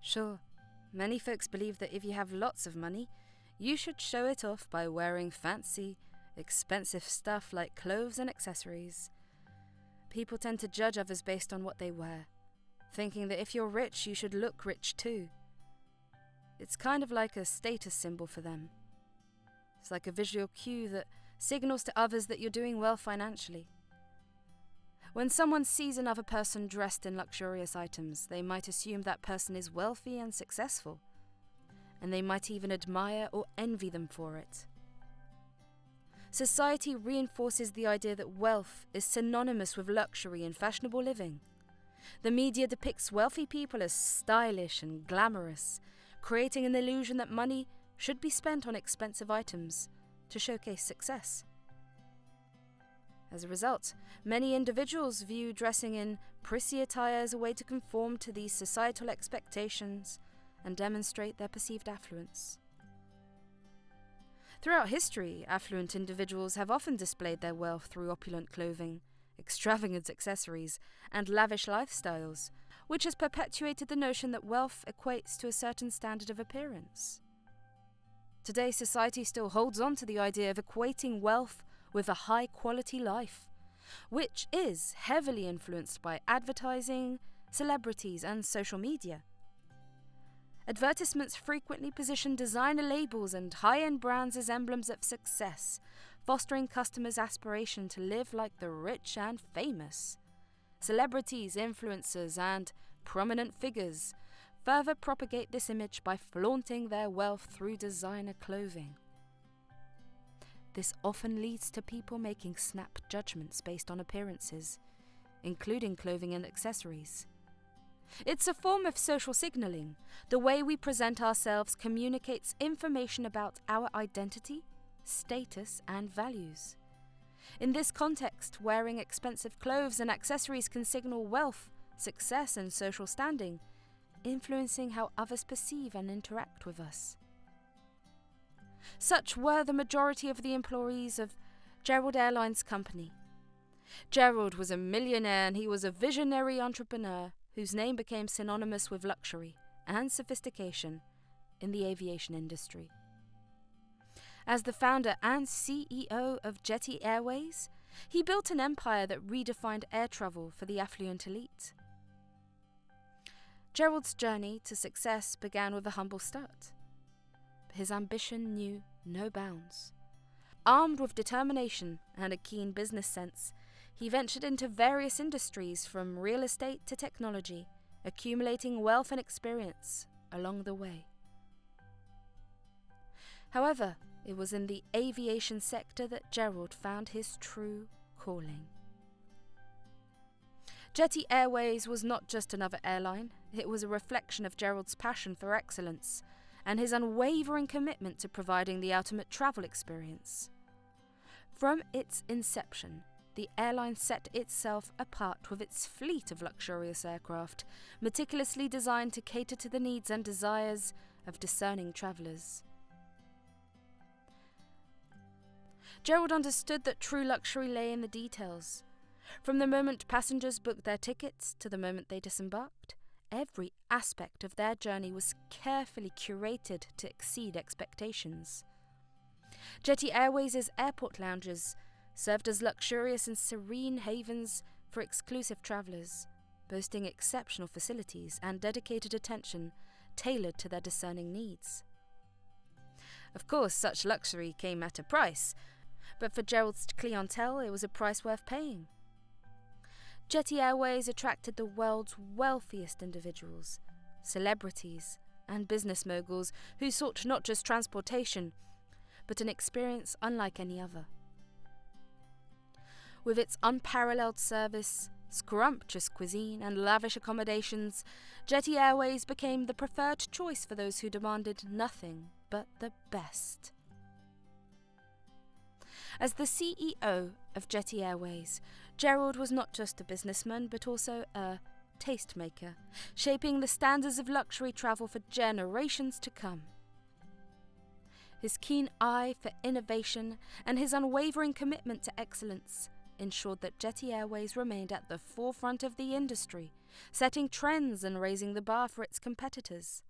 Sure, many folks believe that if you have lots of money, you should show it off by wearing fancy, expensive stuff like clothes and accessories. People tend to judge others based on what they wear, thinking that if you're rich, you should look rich too. It's kind of like a status symbol for them. It's like a visual cue that signals to others that you're doing well financially. When someone sees another person dressed in luxurious items, they might assume that person is wealthy and successful, and they might even admire or envy them for it. Society reinforces the idea that wealth is synonymous with luxury and fashionable living. The media depicts wealthy people as stylish and glamorous, creating an illusion that money should be spent on expensive items to showcase success. As a result, many individuals view dressing in prissy attire as a way to conform to these societal expectations and demonstrate their perceived affluence. Throughout history, affluent individuals have often displayed their wealth through opulent clothing, extravagant accessories, and lavish lifestyles, which has perpetuated the notion that wealth equates to a certain standard of appearance. Today, society still holds on to the idea of equating wealth with a high-quality life, which is heavily influenced by advertising, celebrities, and social media. Advertisements frequently position designer labels and high-end brands as emblems of success, fostering customers' aspiration to live like the rich and famous. Celebrities, influencers, and prominent figures further propagate this image by flaunting their wealth through designer clothing. This often leads to people making snap judgments based on appearances, including clothing and accessories. It's a form of social signaling. The way we present ourselves communicates information about our identity, status, and values. In this context, wearing expensive clothes and accessories can signal wealth, success, and social standing, influencing how others perceive and interact with us. Such were the majority of the employees of Gerald Airlines Company. Gerald was a millionaire and he was a visionary entrepreneur whose name became synonymous with luxury and sophistication in the aviation industry. As the founder and CEO of Jetty Airways, he built an empire that redefined air travel for the affluent elite. Gerald's journey to success began with a humble start. His ambition knew no bounds. Armed with determination and a keen business sense, he ventured into various industries from real estate to technology, accumulating wealth and experience along the way. However, it was in the aviation sector that Gerald found his true calling. Jetty Airways was not just another airline, it was a reflection of Gerald's passion for excellence and his unwavering commitment to providing the ultimate travel experience. From its inception, the airline set itself apart with its fleet of luxurious aircraft, meticulously designed to cater to the needs and desires of discerning travellers. Gerald understood that true luxury lay in the details. From the moment passengers booked their tickets to the moment they disembarked, every aspect of their journey was carefully curated to exceed expectations. Jetty Airways' airport lounges served as luxurious and serene havens for exclusive travellers, boasting exceptional facilities and dedicated attention tailored to their discerning needs. Of course, such luxury came at a price, but for Gerald's clientele, it was a price worth paying. Jetty Airways attracted the world's wealthiest individuals, celebrities, and business moguls who sought not just transportation, but an experience unlike any other. With its unparalleled service, scrumptious cuisine, and lavish accommodations, Jetty Airways became the preferred choice for those who demanded nothing but the best. As the CEO of Jetty Airways, Gerald was not just a businessman but also a tastemaker, shaping the standards of luxury travel for generations to come. His keen eye for innovation and his unwavering commitment to excellence ensured that Jetty Airways remained at the forefront of the industry setting trends and raising the bar for its competitors.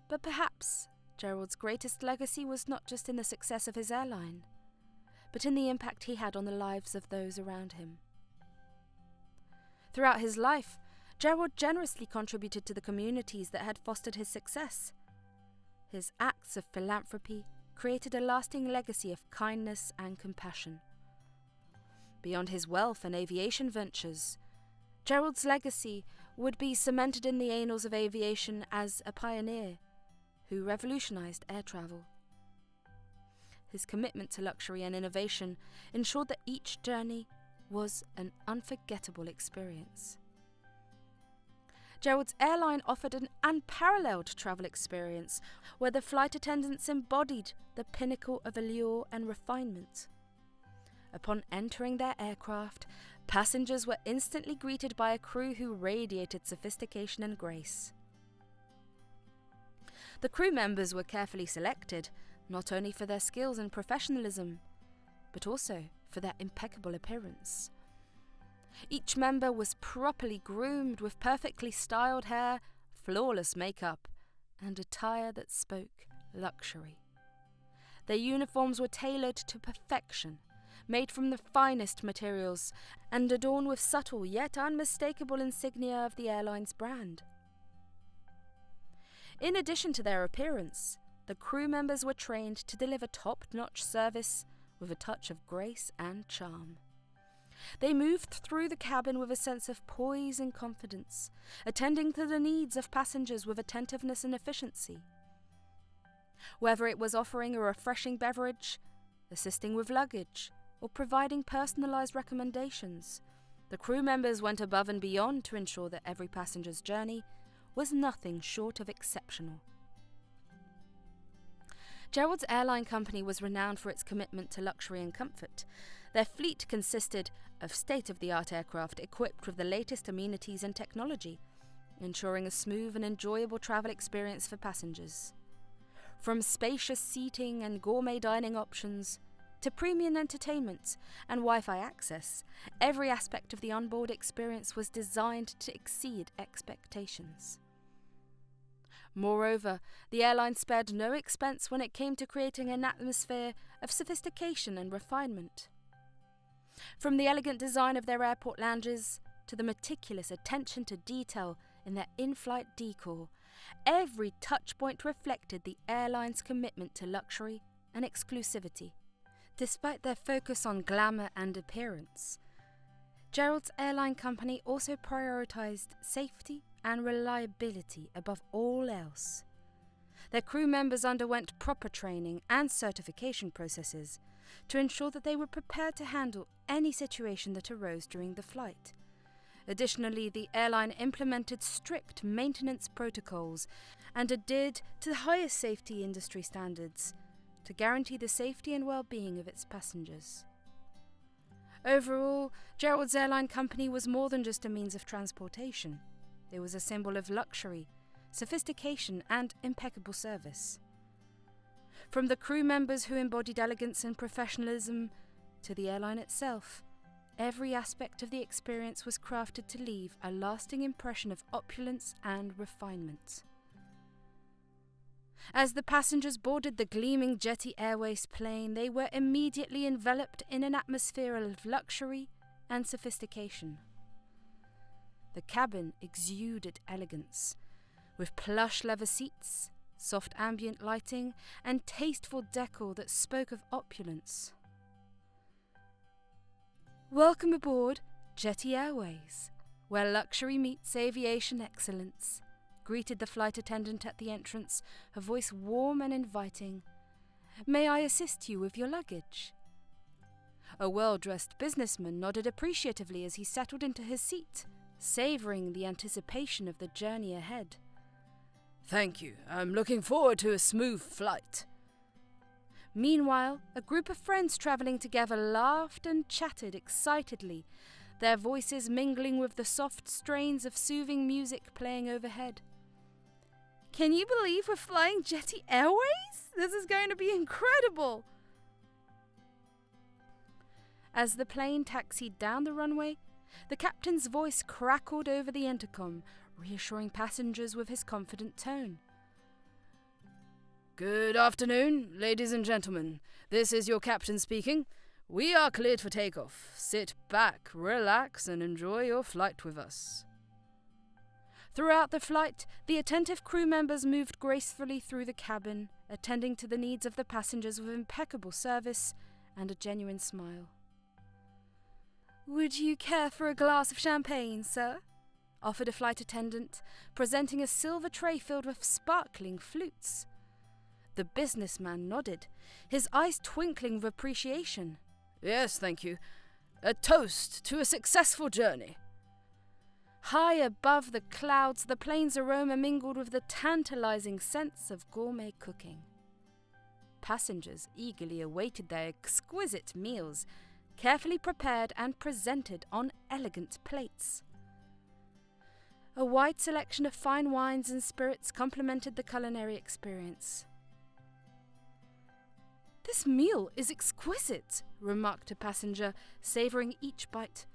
But perhaps Gerald's greatest legacy was not just in the success of his airline, but in the impact he had on the lives of those around him. Throughout his life, Gerald generously contributed to the communities that had fostered his success. His acts of philanthropy created a lasting legacy of kindness and compassion. Beyond his wealth and aviation ventures, Gerald's legacy would be cemented in the annals of aviation as a pioneer who revolutionized air travel. His commitment to luxury and innovation ensured that each journey was an unforgettable experience. Gerald's airline offered an unparalleled travel experience where the flight attendants embodied the pinnacle of allure and refinement. Upon entering their aircraft, passengers were instantly greeted by a crew who radiated sophistication and grace. The crew members were carefully selected, not only for their skills and professionalism, but also for their impeccable appearance. Each member was properly groomed with perfectly styled hair, flawless makeup, and attire that spoke luxury. Their uniforms were tailored to perfection, made from the finest materials, and adorned with subtle yet unmistakable insignia of the airline's brand. In addition to their appearance, the crew members were trained to deliver top-notch service with a touch of grace and charm. They moved through the cabin with a sense of poise and confidence, attending to the needs of passengers with attentiveness and efficiency. Whether it was offering a refreshing beverage, assisting with luggage, or providing personalized recommendations, the crew members went above and beyond to ensure that every passenger's journey was nothing short of exceptional. Gerald's airline company was renowned for its commitment to luxury and comfort. Their fleet consisted of state-of-the-art aircraft equipped with the latest amenities and technology, ensuring a smooth and enjoyable travel experience for passengers. From spacious seating and gourmet dining options to premium entertainment and Wi-Fi access, every aspect of the onboard experience was designed to exceed expectations. Moreover, the airline spared no expense when it came to creating an atmosphere of sophistication and refinement. From the elegant design of their airport lounges to the meticulous attention to detail in their in-flight decor, every touchpoint reflected the airline's commitment to luxury and exclusivity. Despite their focus on glamour and appearance, Gerald's airline company also prioritized safety and reliability above all else. Their crew members underwent proper training and certification processes to ensure that they were prepared to handle any situation that arose during the flight. Additionally, the airline implemented strict maintenance protocols and adhered to the highest safety industry standards to guarantee the safety and well-being of its passengers. Overall, Gerald's airline company was more than just a means of transportation. It was a symbol of luxury, sophistication, and impeccable service. From the crew members who embodied elegance and professionalism to the airline itself, every aspect of the experience was crafted to leave a lasting impression of opulence and refinement. As the passengers boarded the gleaming Jetty Airways plane, they were immediately enveloped in an atmosphere of luxury and sophistication. The cabin exuded elegance, with plush leather seats, soft ambient lighting, and tasteful decor that spoke of opulence. "Welcome aboard Jetty Airways, where luxury meets aviation excellence," greeted the flight attendant at the entrance, her voice warm and inviting. "May I assist you with your luggage?" A well-dressed businessman nodded appreciatively as he settled into his seat, savouring the anticipation of the journey ahead. "Thank you. I'm looking forward to a smooth flight." Meanwhile, a group of friends travelling together laughed and chatted excitedly, their voices mingling with the soft strains of soothing music playing overhead. "Can you believe we're flying Jetty Airways? This is going to be incredible!" As the plane taxied down the runway, The captain's voice crackled over the intercom, reassuring passengers with his confident tone. Good afternoon, ladies and gentlemen. This is your captain speaking. We are cleared for takeoff. Sit back, relax, and enjoy your flight with us. Throughout the flight, the attentive crew members moved gracefully through the cabin, attending to the needs of the passengers with impeccable service and a genuine smile. "Would you care for a glass of champagne, sir?" offered a flight attendant, presenting a silver tray filled with sparkling flutes. The businessman nodded, his eyes twinkling with appreciation. Yes, thank you. A toast to a successful journey. High above the clouds, the plane's aroma mingled with the tantalizing sense of gourmet cooking. Passengers eagerly awaited their exquisite meals, carefully prepared and presented on elegant plates. A wide selection of fine wines and spirits complemented the culinary experience. "This meal is exquisite," remarked a passenger, savouring each bite.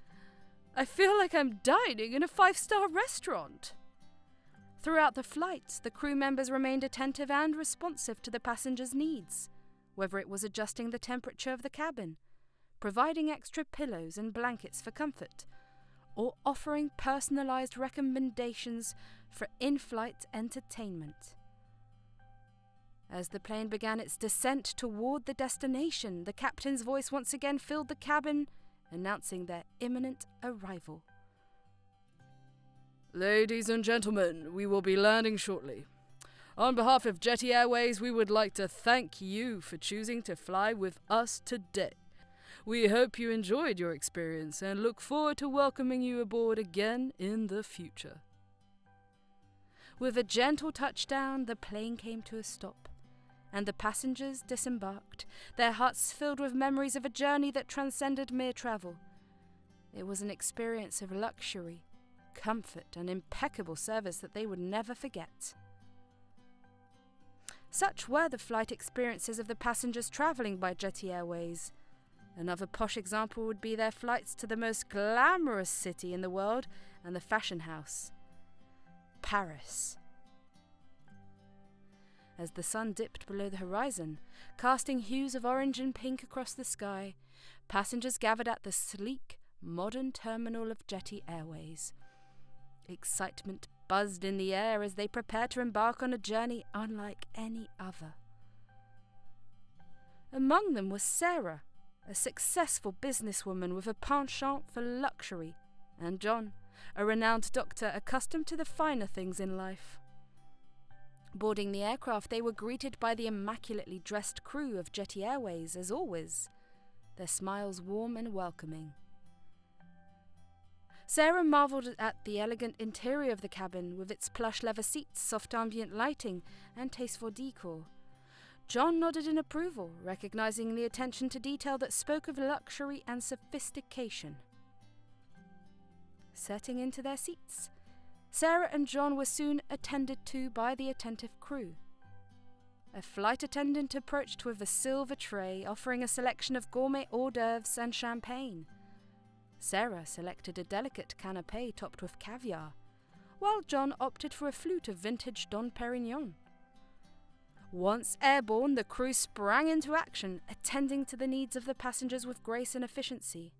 "I feel like I'm dining in a 5-star restaurant." Throughout the flight, the crew members remained attentive and responsive to the passengers' needs, whether it was adjusting the temperature of the cabin, providing extra pillows and blankets for comfort, or offering personalised recommendations for in-flight entertainment. As the plane began its descent toward the destination, the captain's voice once again filled the cabin, announcing their imminent arrival. Ladies and gentlemen, we will be landing shortly. On behalf of Jetty Airways, we would like to thank you for choosing to fly with us today. We hope you enjoyed your experience and look forward to welcoming you aboard again in the future. With a gentle touchdown, the plane came to a stop, and the passengers disembarked, their hearts filled with memories of a journey that transcended mere travel. It was an experience of luxury, comfort, and impeccable service that they would never forget. Such were the flight experiences of the passengers travelling by Jetty Airways. Another posh example would be their flights to the most glamorous city in the world and the fashion house, Paris. As the sun dipped below the horizon, casting hues of orange and pink across the sky, passengers gathered at the sleek, modern terminal of Jetty Airways. Excitement buzzed in the air as they prepared to embark on a journey unlike any other. Among them was Sarah, a successful businesswoman with a penchant for luxury, and John, a renowned doctor accustomed to the finer things in life. Boarding the aircraft, they were greeted by the immaculately dressed crew of Jetty Airways, as always, their smiles warm and welcoming. Sarah marvelled at the elegant interior of the cabin, with its plush leather seats, soft ambient lighting, and tasteful decor. John nodded in approval, recognising the attention to detail that spoke of luxury and sophistication. Setting into their seats, Sarah and John were soon attended to by the attentive crew. A flight attendant approached with a silver tray offering a selection of gourmet hors d'oeuvres and champagne. Sarah selected a delicate canapé topped with caviar, while John opted for a flute of vintage Dom Perignon. Once airborne, the crew sprang into action, attending to the needs of the passengers with grace and efficiency.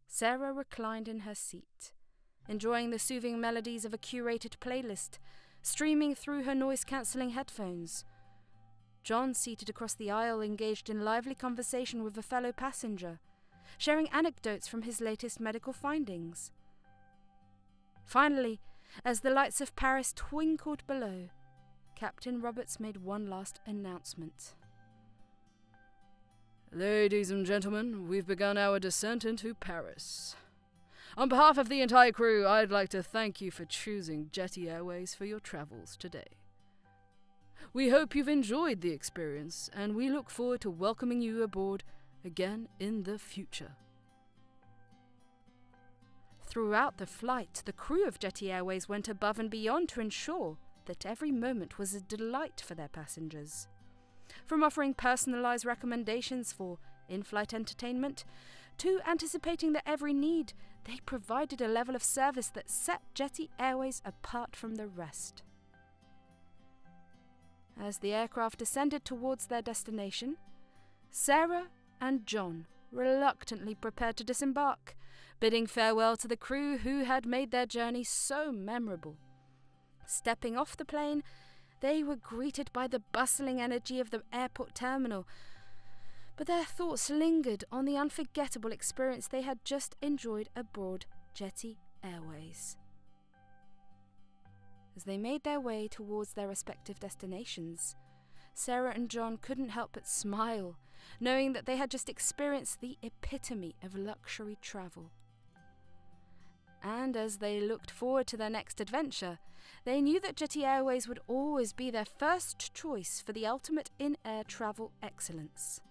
Sarah reclined in her seat, enjoying the soothing melodies of a curated playlist, streaming through her noise-cancelling headphones. John, seated across the aisle, engaged in lively conversation with a fellow passenger, sharing anecdotes from his latest medical findings. Finally, as the lights of Paris twinkled below, Captain Roberts made one last announcement. Ladies and gentlemen, we've begun our descent into Paris. On behalf of the entire crew, I'd like to thank you for choosing Jetty Airways for your travels today. We hope you've enjoyed the experience, and we look forward to welcoming you aboard again in the future. Throughout the flight, the crew of Jetty Airways went above and beyond to ensure that every moment was a delight for their passengers. From offering personalised recommendations for in-flight entertainment Too anticipating their every need, they provided a level of service that set Jetty Airways apart from the rest. As the aircraft descended towards their destination, Sarah and John reluctantly prepared to disembark, bidding farewell to the crew who had made their journey so memorable. Stepping off the plane, they were greeted by the bustling energy of the airport terminal, but their thoughts lingered on the unforgettable experience they had just enjoyed aboard Jetty Airways. As they made their way towards their respective destinations, Sarah and John couldn't help but smile, knowing that they had just experienced the epitome of luxury travel. And as they looked forward to their next adventure, they knew that Jetty Airways would always be their first choice for the ultimate in-air travel excellence.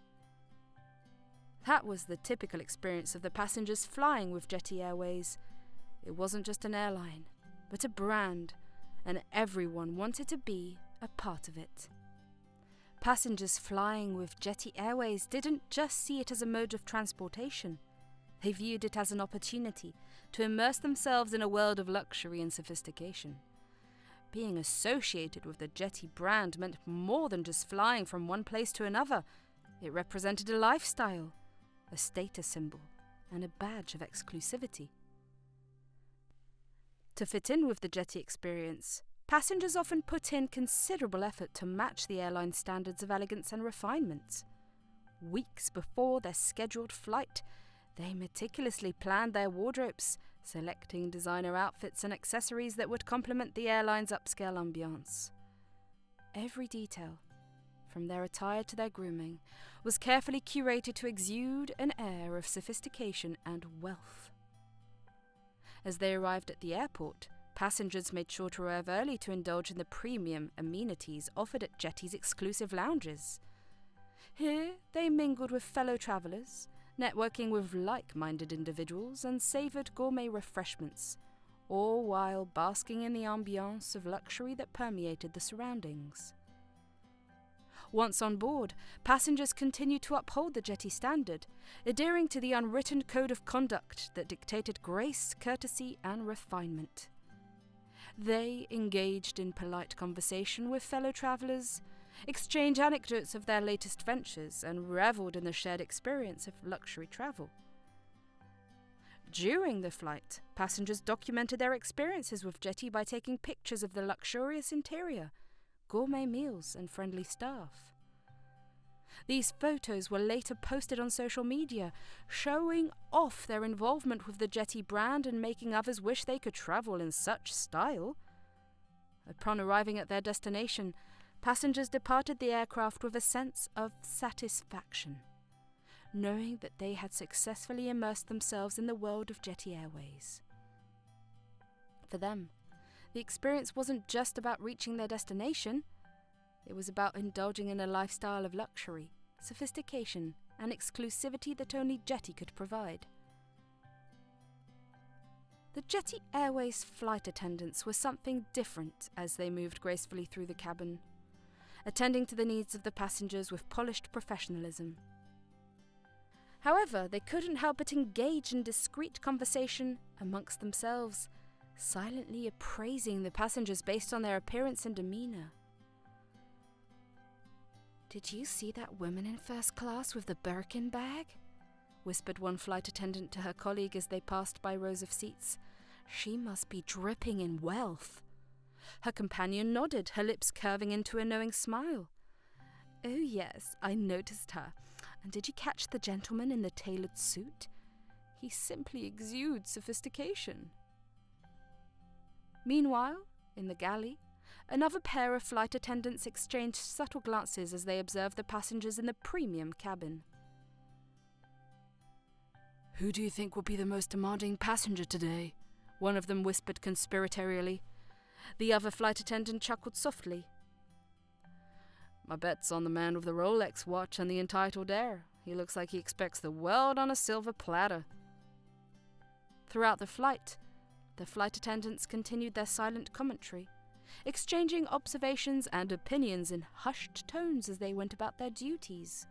That was the typical experience of the passengers flying with Jetty Airways. It wasn't just an airline, but a brand, and everyone wanted to be a part of it. Passengers flying with Jetty Airways didn't just see it as a mode of transportation. They viewed it as an opportunity to immerse themselves in a world of luxury and sophistication. Being associated with the Jetty brand meant more than just flying from one place to another. It represented a lifestyle, a status symbol, and a badge of exclusivity. To fit in with the Jetty experience, passengers often put in considerable effort to match the airline's standards of elegance and refinement. Weeks before their scheduled flight, they meticulously planned their wardrobes, selecting designer outfits and accessories that would complement the airline's upscale ambiance. Every detail, from their attire to their grooming, was carefully curated to exude an air of sophistication and wealth. As they arrived at the airport, passengers made sure to arrive early to indulge in the premium amenities offered at Jetty's exclusive lounges. Here, they mingled with fellow travellers, networking with like-minded individuals, and savoured gourmet refreshments, all while basking in the ambiance of luxury that permeated the surroundings. Once on board, passengers continued to uphold the Jetty standard, adhering to the unwritten code of conduct that dictated grace, courtesy, and refinement. They engaged in polite conversation with fellow travellers, exchanged anecdotes of their latest ventures, and revelled in the shared experience of luxury travel. During the flight, passengers documented their experiences with Jetty by taking pictures of the luxurious interior, gourmet meals, and friendly staff. These photos were later posted on social media, showing off their involvement with the Jetty brand and making others wish they could travel in such style. Upon arriving at their destination, passengers departed the aircraft with a sense of satisfaction, knowing that they had successfully immersed themselves in the world of Jetty Airways. For them, the experience wasn't just about reaching their destination. It was about indulging in a lifestyle of luxury, sophistication, and exclusivity that only Jetty could provide. The Jetty Airways flight attendants were something different as they moved gracefully through the cabin, attending to the needs of the passengers with polished professionalism. However, they couldn't help but engage in discreet conversation amongst themselves, silently appraising the passengers based on their appearance and demeanour. "Did you see that woman in first class with the Birkin bag?" whispered one flight attendant to her colleague as they passed by rows of seats. "She must be dripping in wealth." Her companion nodded, her lips curving into a knowing smile. "Oh yes, I noticed her. And did you catch the gentleman in the tailored suit? He simply exudes sophistication." Meanwhile, in the galley, another pair of flight attendants exchanged subtle glances as they observed the passengers in the premium cabin. "Who do you think will be the most demanding passenger today?" one of them whispered conspiratorially. The other flight attendant chuckled softly. "My bet's on the man with the Rolex watch and the entitled air. He looks like he expects the world on a silver platter." Throughout the flight attendants continued their silent commentary, exchanging observations and opinions in hushed tones as they went about their duties.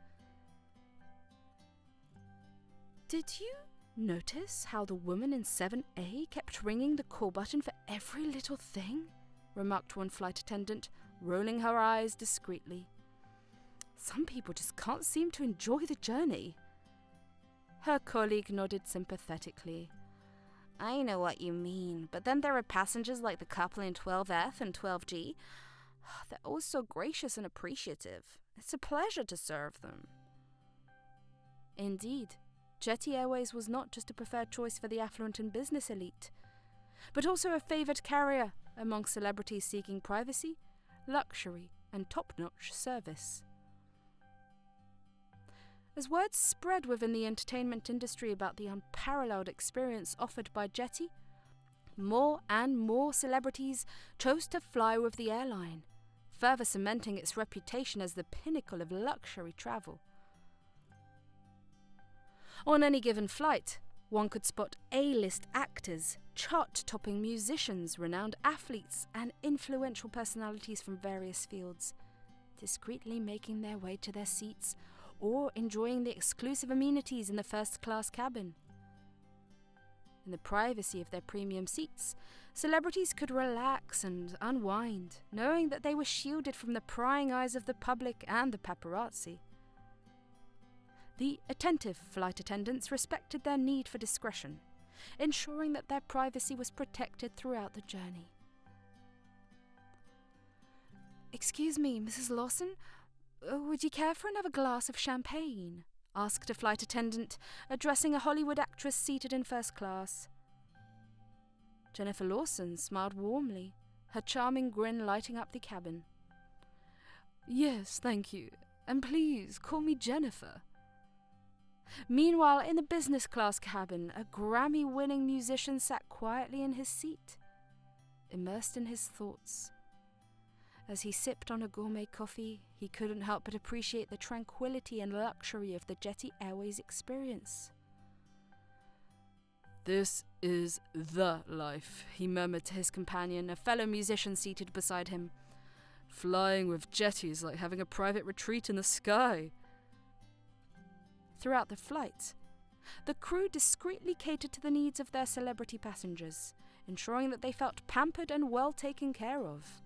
Did you notice how the woman in 7A kept ringing the call button for every little thing? Remarked one flight attendant, rolling her eyes discreetly. Some people just can't seem to enjoy the journey. Her colleague nodded sympathetically. I know what you mean, but then there are passengers like the couple in 12F and 12G. They're all so gracious and appreciative. It's a pleasure to serve them. Indeed, Jetty Airways was not just a preferred choice for the affluent and business elite, but also a favoured carrier among celebrities seeking privacy, luxury, and top-notch service. As words spread within the entertainment industry about the unparalleled experience offered by Jetty, more and more celebrities chose to fly with the airline, further cementing its reputation as the pinnacle of luxury travel. On any given flight, one could spot A-list actors, chart-topping musicians, renowned athletes, and influential personalities from various fields, discreetly making their way to their seats or enjoying the exclusive amenities in the first-class cabin. In the privacy of their premium seats, celebrities could relax and unwind, knowing that they were shielded from the prying eyes of the public and the paparazzi. The attentive flight attendants respected their need for discretion, ensuring that their privacy was protected throughout the journey. Excuse me, Mrs. Lawson, would you care for another glass of champagne? Asked a flight attendant, addressing a Hollywood actress seated in first class. Jennifer Lawson smiled warmly, her charming grin lighting up the cabin. Yes, thank you, and please call me Jennifer. Meanwhile, in the business class cabin, a Grammy-winning musician sat quietly in his seat, immersed in his thoughts. As he sipped on a gourmet coffee, he couldn't help but appreciate the tranquility and luxury of the Jetty Airways experience. This is the life, he murmured to his companion, a fellow musician seated beside him. Flying with Jetty is like having a private retreat in the sky. Throughout the flight, the crew discreetly catered to the needs of their celebrity passengers, ensuring that they felt pampered and well taken care of.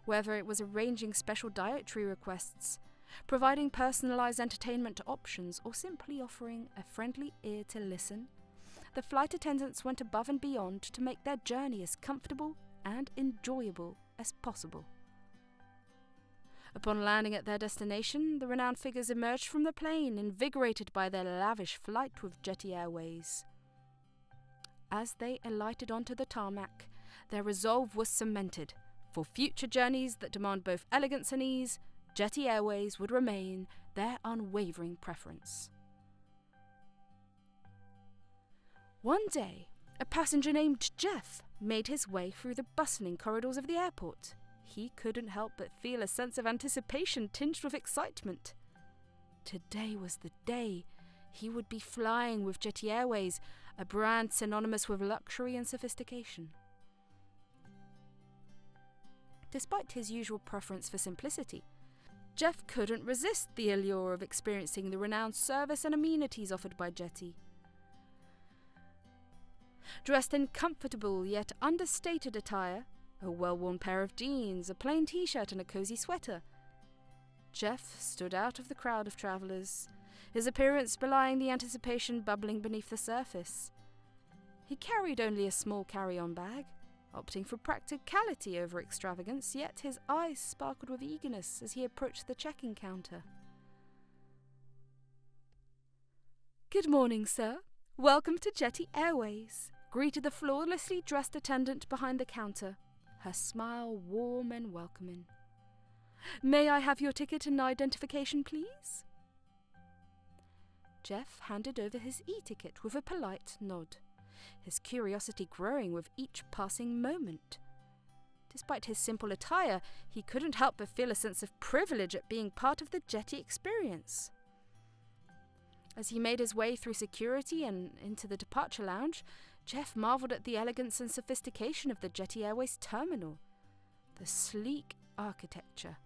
Whether it was arranging special dietary requests, providing personalised entertainment options, or simply offering a friendly ear to listen, the flight attendants went above and beyond to make their journey as comfortable and enjoyable as possible. Upon landing at their destination, the renowned figures emerged from the plane, invigorated by their lavish flight with Jetty Airways. As they alighted onto the tarmac, their resolve was cemented. For future journeys that demand both elegance and ease, Jetty Airways would remain their unwavering preference. One day, a passenger named Jeff made his way through the bustling corridors of the airport. He couldn't help but feel a sense of anticipation tinged with excitement. Today was the day he would be flying with Jetty Airways, a brand synonymous with luxury and sophistication. Despite his usual preference for simplicity, Jeff couldn't resist the allure of experiencing the renowned service and amenities offered by Jetty. Dressed in comfortable yet understated attire, a well-worn pair of jeans, a plain t-shirt and a cozy sweater, Jeff stood out of the crowd of travellers, his appearance belying the anticipation bubbling beneath the surface. He carried only a small carry-on bag, opting for practicality over extravagance, yet his eyes sparkled with eagerness as he approached the check-in counter. "Good morning, sir. Welcome to Jetty Airways," greeted the flawlessly dressed attendant behind the counter, her smile warm and welcoming. "May I have your ticket and identification, please?" Jeff handed over his e-ticket with a polite nod, his curiosity growing with each passing moment. Despite his simple attire, he couldn't help but feel a sense of privilege at being part of the Jetty experience. As he made his way through security and into the departure lounge, Jeff marvelled at the elegance and sophistication of the Jetty Airways terminal. The sleek architecture,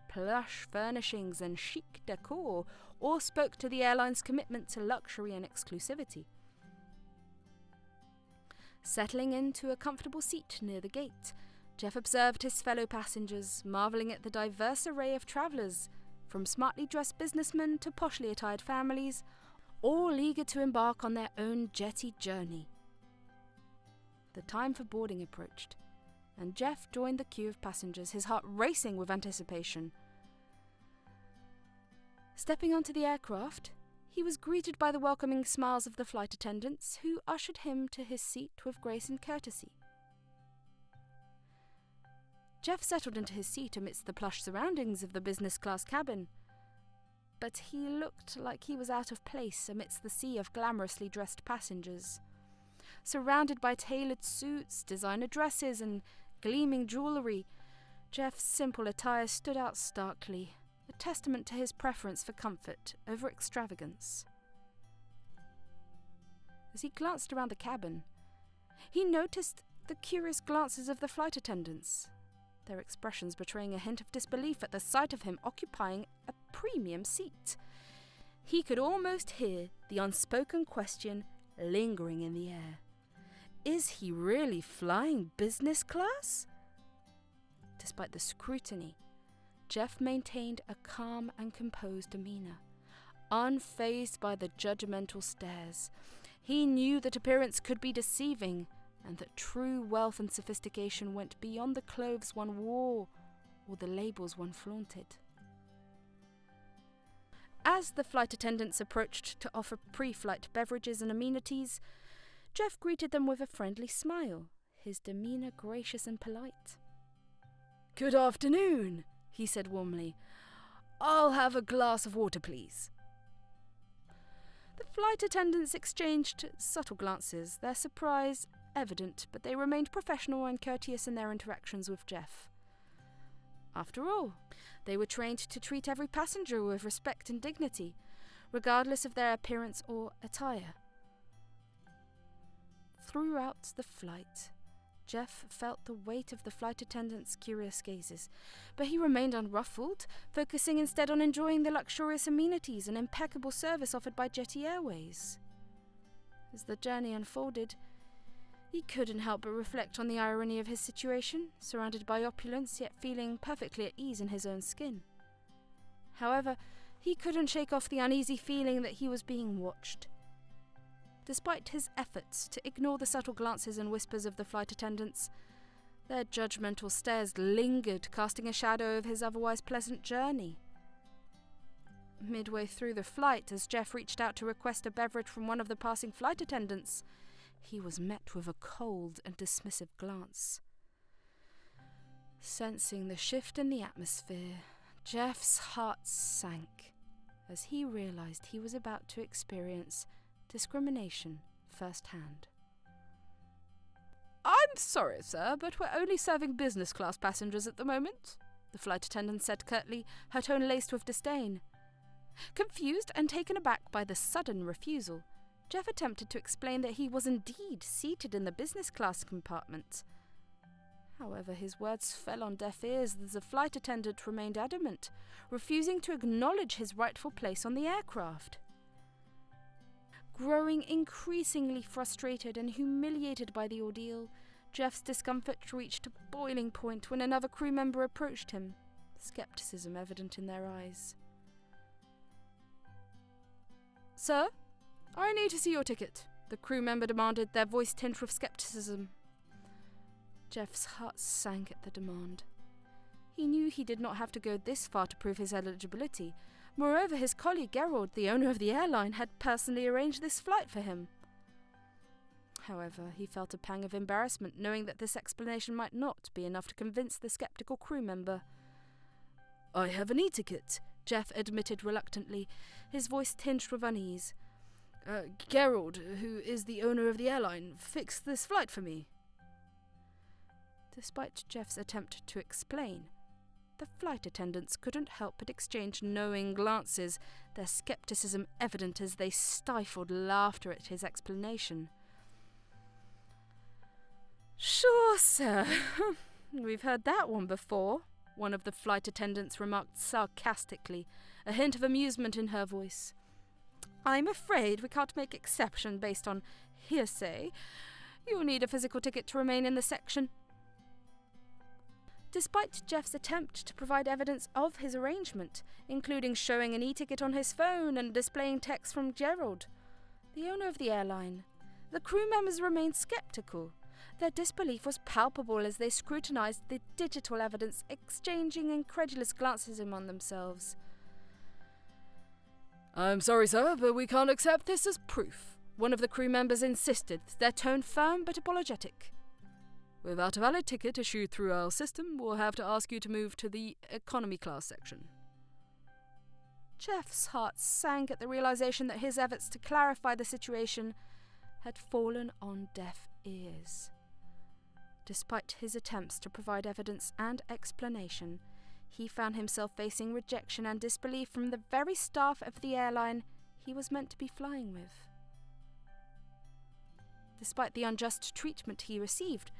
plush furnishings and chic decor all spoke to the airline's commitment to luxury and exclusivity. Settling into a comfortable seat near the gate, Jeff observed his fellow passengers, marvelling at the diverse array of travellers, from smartly dressed businessmen to poshly attired families, all eager to embark on their own jetty journey. The time for boarding approached, and Jeff joined the queue of passengers, his heart racing with anticipation. Stepping onto the aircraft, he was greeted by the welcoming smiles of the flight attendants, who ushered him to his seat with grace and courtesy. Jeff settled into his seat amidst the plush surroundings of the business-class cabin, but he looked like he was out of place amidst the sea of glamorously dressed passengers. Surrounded by tailored suits, designer dresses, and gleaming jewellery, Jeff's simple attire stood out starkly, a testament to his preference for comfort over extravagance. As he glanced around the cabin, he noticed the curious glances of the flight attendants, their expressions betraying a hint of disbelief at the sight of him occupying a premium seat. He could almost hear the unspoken question lingering in the air. Is he really flying business class? Despite the scrutiny, Jeff maintained a calm and composed demeanour, unfazed by the judgmental stares. He knew that appearance could be deceiving, and that true wealth and sophistication went beyond the clothes one wore or the labels one flaunted. As the flight attendants approached to offer pre-flight beverages and amenities, Jeff greeted them with a friendly smile, his demeanour gracious and polite. "Good afternoon," he said warmly. "I'll have a glass of water, please." The flight attendants exchanged subtle glances, their surprise evident, but they remained professional and courteous in their interactions with Jeff. After all, they were trained to treat every passenger with respect and dignity, regardless of their appearance or attire. Throughout the flight, Jeff felt the weight of the flight attendants' curious gazes, but he remained unruffled, focusing instead on enjoying the luxurious amenities and impeccable service offered by Jetty Airways. As the journey unfolded, he couldn't help but reflect on the irony of his situation, surrounded by opulence yet feeling perfectly at ease in his own skin. However, he couldn't shake off the uneasy feeling that he was being watched. Despite his efforts to ignore the subtle glances and whispers of the flight attendants, their judgmental stares lingered, casting a shadow over his otherwise pleasant journey. Midway through the flight, as Jeff reached out to request a beverage from one of the passing flight attendants, he was met with a cold and dismissive glance. Sensing the shift in the atmosphere, Jeff's heart sank as he realized he was about to experience discrimination firsthand. "I'm sorry, sir, but we're only serving business-class passengers at the moment," the flight attendant said curtly, her tone laced with disdain. Confused and taken aback by the sudden refusal, Jeff attempted to explain that he was indeed seated in the business-class compartment. However, his words fell on deaf ears as the flight attendant remained adamant, refusing to acknowledge his rightful place on the aircraft. Growing increasingly frustrated and humiliated by the ordeal, Jeff's discomfort reached a boiling point when another crew member approached him, skepticism evident in their eyes. "Sir, I need to see your ticket," the crew member demanded, their voice tinged with skepticism. Jeff's heart sank at the demand. He knew he did not have to go this far to prove his eligibility. Moreover, his colleague Gerald, the owner of the airline, had personally arranged this flight for him. However, he felt a pang of embarrassment, knowing that this explanation might not be enough to convince the skeptical crew member. "I have an e-ticket," Jeff admitted reluctantly, his voice tinged with unease. Gerald, who is the owner of the airline, fixed this flight for me." Despite Jeff's attempt to explain, the flight attendants couldn't help but exchange knowing glances, their skepticism evident as they stifled laughter at his explanation. "Sure, sir. We've heard that one before," one of the flight attendants remarked sarcastically, a hint of amusement in her voice. "I'm afraid we can't make exception based on hearsay. You'll need a physical ticket to remain in the section." Despite Jeff's attempt to provide evidence of his arrangement, including showing an e-ticket on his phone and displaying text from Gerald, the owner of the airline, the crew members remained skeptical. Their disbelief was palpable as they scrutinized the digital evidence, exchanging incredulous glances among themselves. "I'm sorry, sir, but we can't accept this as proof," one of the crew members insisted, their tone firm but apologetic. "Without a valid ticket issued through our system, we'll have to ask you to move to the economy class section." Jeff's heart sank at the realization that his efforts to clarify the situation had fallen on deaf ears. Despite his attempts to provide evidence and explanation, he found himself facing rejection and disbelief from the very staff of the airline he was meant to be flying with. Despite the unjust treatment he received,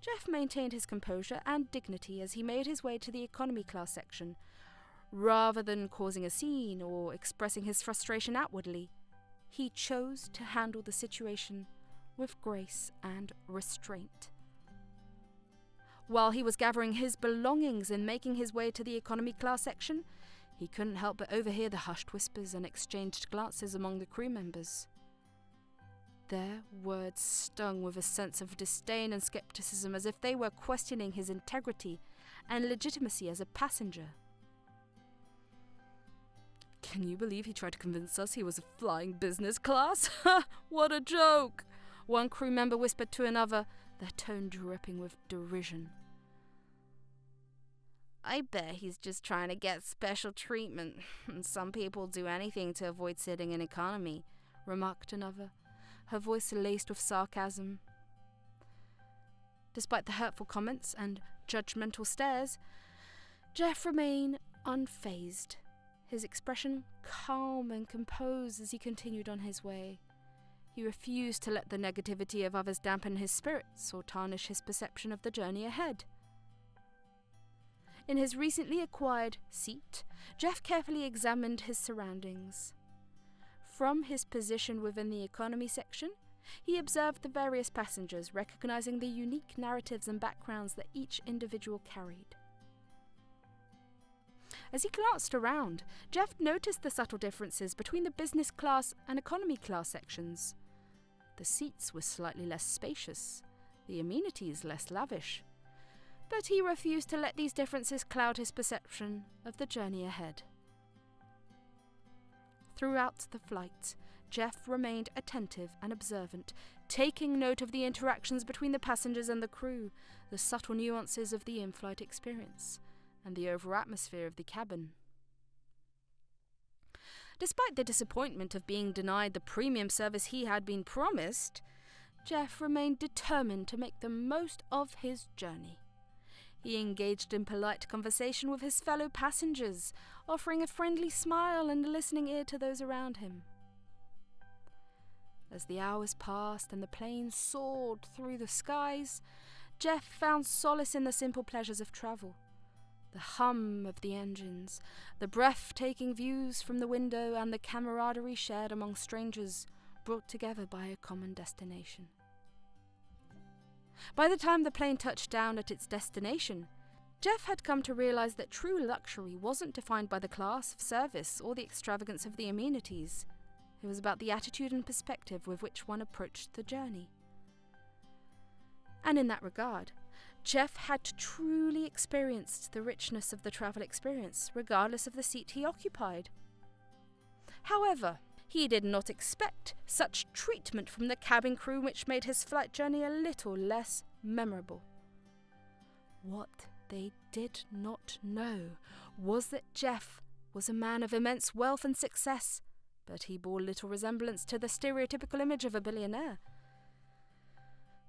Jeff maintained his composure and dignity as he made his way to the economy class section. Rather than causing a scene or expressing his frustration outwardly, he chose to handle the situation with grace and restraint. While he was gathering his belongings and making his way to the economy class section, he couldn't help but overhear the hushed whispers and exchanged glances among the crew members. Their words stung with a sense of disdain and skepticism, as if they were questioning his integrity and legitimacy as a passenger. "Can you believe he tried to convince us he was flying business class? Ha! What a joke!" one crew member whispered to another, their tone dripping with derision. "I bet he's just trying to get special treatment. Some people do anything to avoid sitting in economy," remarked another, her voice laced with sarcasm. Despite the hurtful comments and judgmental stares, Jeff remained unfazed, his expression calm and composed as he continued on his way. He refused to let the negativity of others dampen his spirits or tarnish his perception of the journey ahead. In his recently acquired seat, Jeff carefully examined his surroundings. From his position within the economy section, he observed the various passengers, recognizing the unique narratives and backgrounds that each individual carried. As he glanced around, Jeff noticed the subtle differences between the business class and economy class sections. The seats were slightly less spacious, the amenities less lavish, but he refused to let these differences cloud his perception of the journey ahead. Throughout the flight, Jeff remained attentive and observant, taking note of the interactions between the passengers and the crew, the subtle nuances of the in-flight experience, and the overall atmosphere of the cabin. Despite the disappointment of being denied the premium service he had been promised, Jeff remained determined to make the most of his journey. He engaged in polite conversation with his fellow passengers, offering a friendly smile and a listening ear to those around him. As the hours passed and the plane soared through the skies, Jeff found solace in the simple pleasures of travel. The hum of the engines, the breathtaking views from the window, and the camaraderie shared among strangers, brought together by a common destination. By the time the plane touched down at its destination, Jeff had come to realize that true luxury wasn't defined by the class of service or the extravagance of the amenities. It was about the attitude and perspective with which one approached the journey. And in that regard, Jeff had truly experienced the richness of the travel experience, regardless of the seat he occupied. However, he did not expect such treatment from the cabin crew, which made his flight journey a little less memorable. What they did not know was that Jeff was a man of immense wealth and success, but he bore little resemblance to the stereotypical image of a billionaire.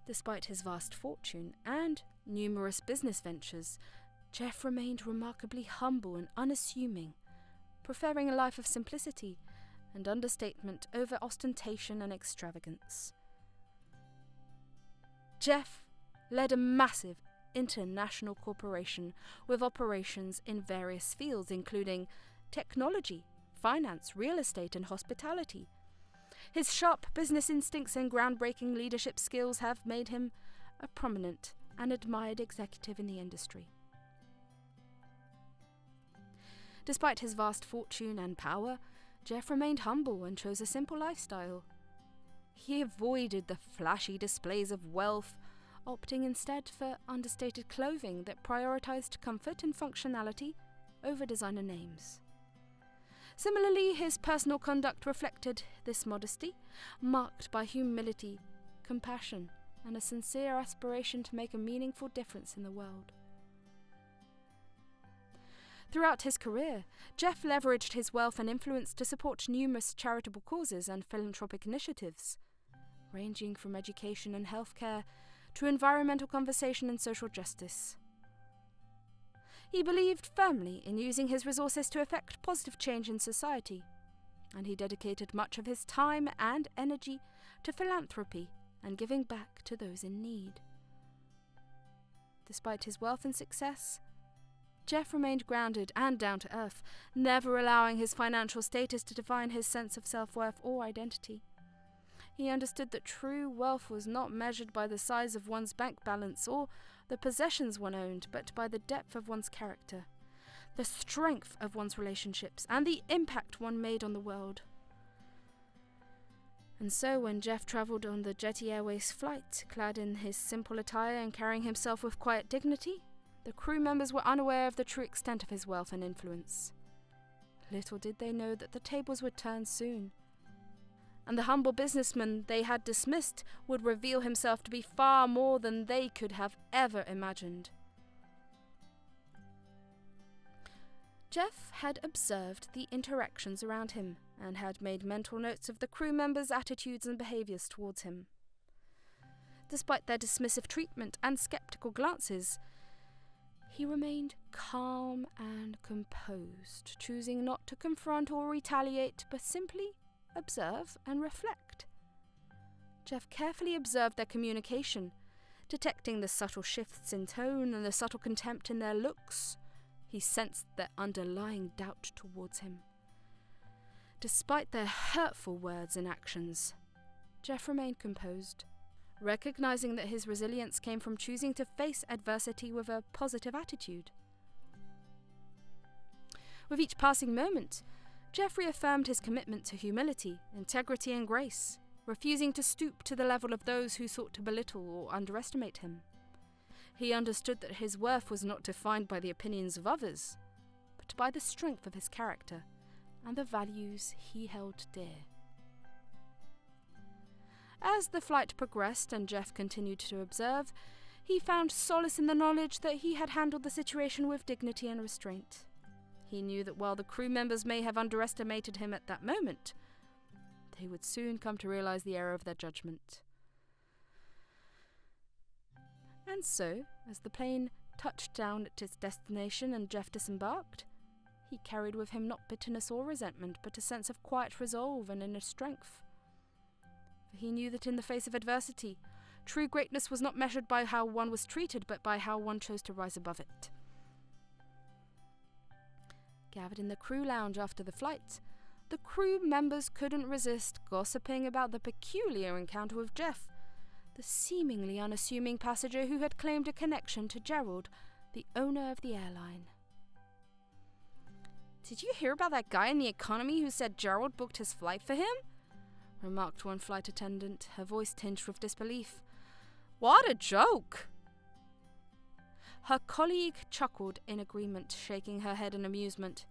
Despite his vast fortune and numerous business ventures, Jeff remained remarkably humble and unassuming, preferring a life of simplicity and understatement over ostentation and extravagance. Jeff led a massive international corporation with operations in various fields, including technology, finance, real estate, and hospitality. His sharp business instincts and groundbreaking leadership skills have made him a prominent and admired executive in the industry. Despite his vast fortune and power, Jeff remained humble and chose a simple lifestyle. He avoided the flashy displays of wealth, opting instead for understated clothing that prioritized comfort and functionality over designer names. Similarly, his personal conduct reflected this modesty, marked by humility, compassion, and a sincere aspiration to make a meaningful difference in the world. Throughout his career, Jeff leveraged his wealth and influence to support numerous charitable causes and philanthropic initiatives, ranging from education and healthcare to environmental conservation and social justice. He believed firmly in using his resources to effect positive change in society, and he dedicated much of his time and energy to philanthropy and giving back to those in need. Despite his wealth and success, Jeff remained grounded and down to earth, never allowing his financial status to define his sense of self-worth or identity. He understood that true wealth was not measured by the size of one's bank balance or the possessions one owned, but by the depth of one's character, the strength of one's relationships, and the impact one made on the world. And so when Jeff travelled on the Jetty Airways flight, clad in his simple attire and carrying himself with quiet dignity, the crew members were unaware of the true extent of his wealth and influence. Little did they know that the tables would turn soon, and the humble businessman they had dismissed would reveal himself to be far more than they could have ever imagined. Jeff had observed the interactions around him and had made mental notes of the crew members' attitudes and behaviours towards him. Despite their dismissive treatment and sceptical glances, he remained calm and composed, choosing not to confront or retaliate, but simply observe and reflect. Jeff carefully observed their communication, detecting the subtle shifts in tone and the subtle contempt in their looks. He sensed their underlying doubt towards him. Despite their hurtful words and actions, Jeff remained composed, recognizing that his resilience came from choosing to face adversity with a positive attitude. With each passing moment, Jeff reaffirmed his commitment to humility, integrity, and grace, refusing to stoop to the level of those who sought to belittle or underestimate him. He understood that his worth was not defined by the opinions of others, but by the strength of his character and the values he held dear. As the flight progressed and Jeff continued to observe, he found solace in the knowledge that he had handled the situation with dignity and restraint. He knew that while the crew members may have underestimated him at that moment, they would soon come to realize the error of their judgment. And so, as the plane touched down at its destination and Jeff disembarked, he carried with him not bitterness or resentment, but a sense of quiet resolve and inner strength. For he knew that in the face of adversity, true greatness was not measured by how one was treated, but by how one chose to rise above it. Gathered in the crew lounge after the flight, the crew members couldn't resist gossiping about the peculiar encounter with Jeff, the seemingly unassuming passenger who had claimed a connection to Gerald, the owner of the airline. "Did you hear about that guy in the economy who said Gerald booked his flight for him?" remarked one flight attendant, her voice tinged with disbelief. "What a joke!" Her colleague chuckled in agreement, shaking her head in amusement.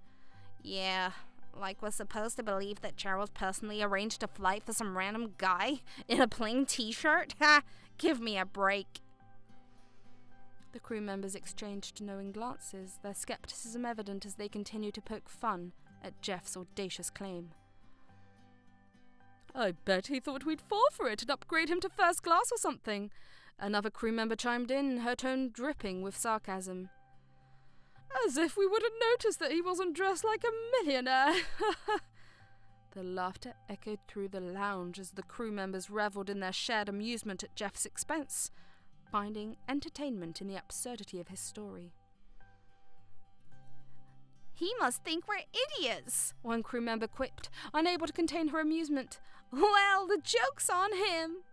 "Yeah, like we're supposed to believe that Gerald personally arranged a flight for some random guy in a plain t-shirt? Ha! Give me a break." The crew members exchanged knowing glances, their skepticism evident as they continued to poke fun at Jeff's audacious claim. "I bet he thought we'd fall for it and upgrade him to first class or something," another crew member chimed in, her tone dripping with sarcasm. "As if we wouldn't notice that he wasn't dressed like a millionaire." The laughter echoed through the lounge as the crew members revelled in their shared amusement at Jeff's expense, finding entertainment in the absurdity of his story. "He must think we're idiots," one crew member quipped, unable to contain her amusement. "Well, the joke's on him."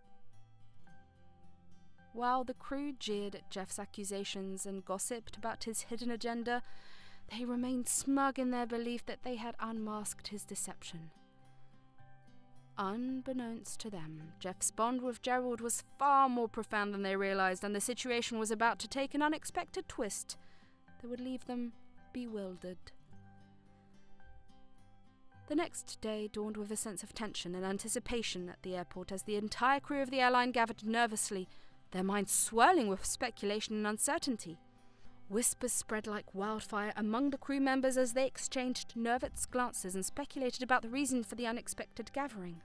While the crew jeered at Jeff's accusations and gossiped about his hidden agenda, they remained smug in their belief that they had unmasked his deception. Unbeknownst to them, Jeff's bond with Gerald was far more profound than they realized, and the situation was about to take an unexpected twist that would leave them bewildered. The next day dawned with a sense of tension and anticipation at the airport as the entire crew of the airline gathered nervously, their minds swirling with speculation and uncertainty. Whispers spread like wildfire among the crew members as they exchanged nervous glances and speculated about the reason for the unexpected gathering.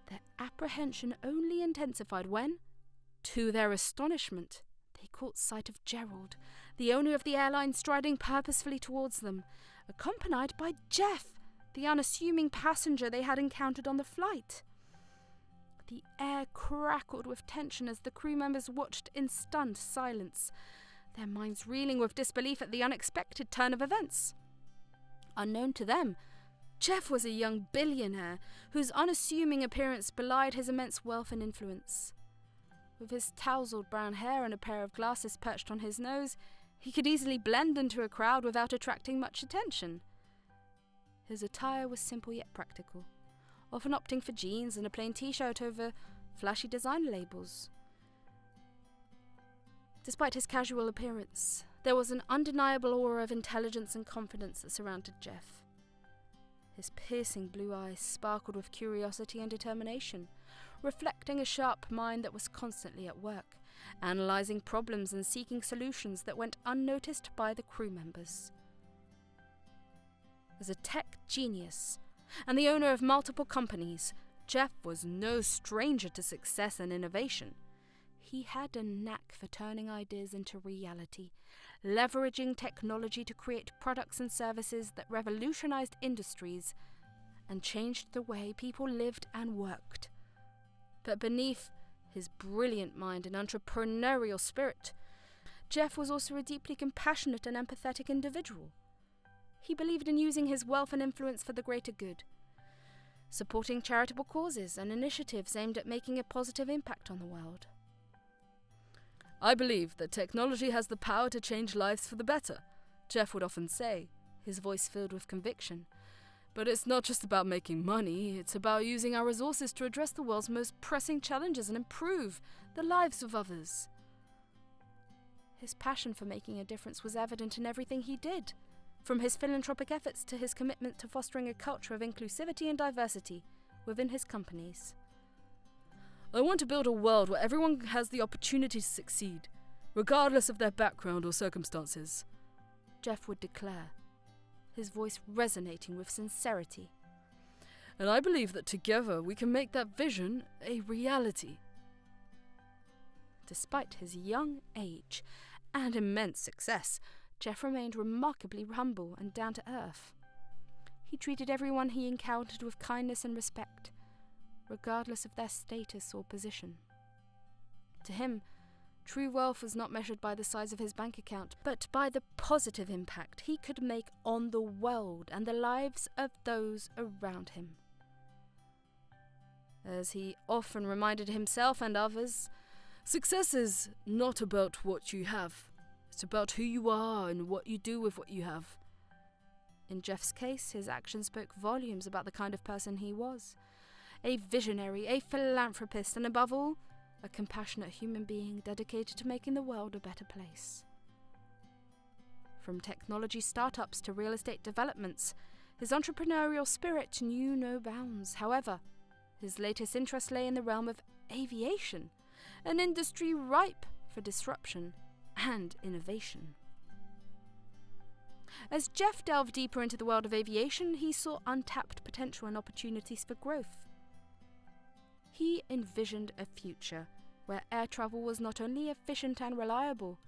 Their apprehension only intensified when, to their astonishment, they caught sight of Gerald, the owner of the airline, striding purposefully towards them, accompanied by Jeff, the unassuming passenger they had encountered on the flight. The air crackled with tension as the crew members watched in stunned silence, their minds reeling with disbelief at the unexpected turn of events. Unknown to them, Jeff was a young billionaire whose unassuming appearance belied his immense wealth and influence. With his tousled brown hair and a pair of glasses perched on his nose, he could easily blend into a crowd without attracting much attention. His attire was simple yet practical, often opting for jeans and a plain t-shirt over flashy design labels. Despite his casual appearance, there was an undeniable aura of intelligence and confidence that surrounded Jeff. His piercing blue eyes sparkled with curiosity and determination, reflecting a sharp mind that was constantly at work, analysing problems and seeking solutions that went unnoticed by the crew members. As a tech genius, and the owner of multiple companies, Jeff was no stranger to success and innovation. He had a knack for turning ideas into reality, leveraging technology to create products and services that revolutionized industries and changed the way people lived and worked. But beneath his brilliant mind and entrepreneurial spirit, Jeff was also a deeply compassionate and empathetic individual. He believed in using his wealth and influence for the greater good, supporting charitable causes and initiatives aimed at making a positive impact on the world. "I believe that technology has the power to change lives for the better," Jeff would often say, his voice filled with conviction. "But it's not just about making money, it's about using our resources to address the world's most pressing challenges and improve the lives of others." His passion for making a difference was evident in everything he did, from his philanthropic efforts to his commitment to fostering a culture of inclusivity and diversity within his companies. "I want to build a world where everyone has the opportunity to succeed, regardless of their background or circumstances," Jeff would declare, his voice resonating with sincerity. "And I believe that together we can make that vision a reality." Despite his young age and immense success, Jeff remained remarkably humble and down to earth. He treated everyone he encountered with kindness and respect, regardless of their status or position. To him, true wealth was not measured by the size of his bank account, but by the positive impact he could make on the world and the lives of those around him. As he often reminded himself and others, "Success is not about what you have. It's about who you are and what you do with what you have." In Jeff's case, his actions spoke volumes about the kind of person he was. A visionary, a philanthropist, and above all, a compassionate human being dedicated to making the world a better place. From technology startups to real estate developments, his entrepreneurial spirit knew no bounds. However, his latest interest lay in the realm of aviation, an industry ripe for disruption and innovation. As Jeff delved deeper into the world of aviation, he saw untapped potential and opportunities for growth. He envisioned a future where air travel was not only efficient and reliable,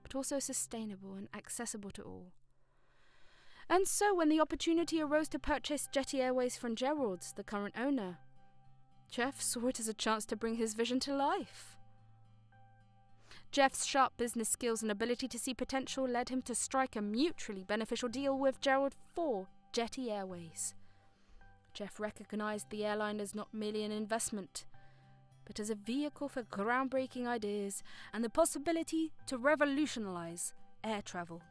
but also sustainable and accessible to all. And so when the opportunity arose to purchase Jetty Airways from Gerald, the current owner, Jeff saw it as a chance to bring his vision to life. Jeff's sharp business skills and ability to see potential led him to strike a mutually beneficial deal with Gerald for Jetty Airways. Jeff recognized the airline as not merely an investment, but as a vehicle for groundbreaking ideas and the possibility to revolutionize air travel.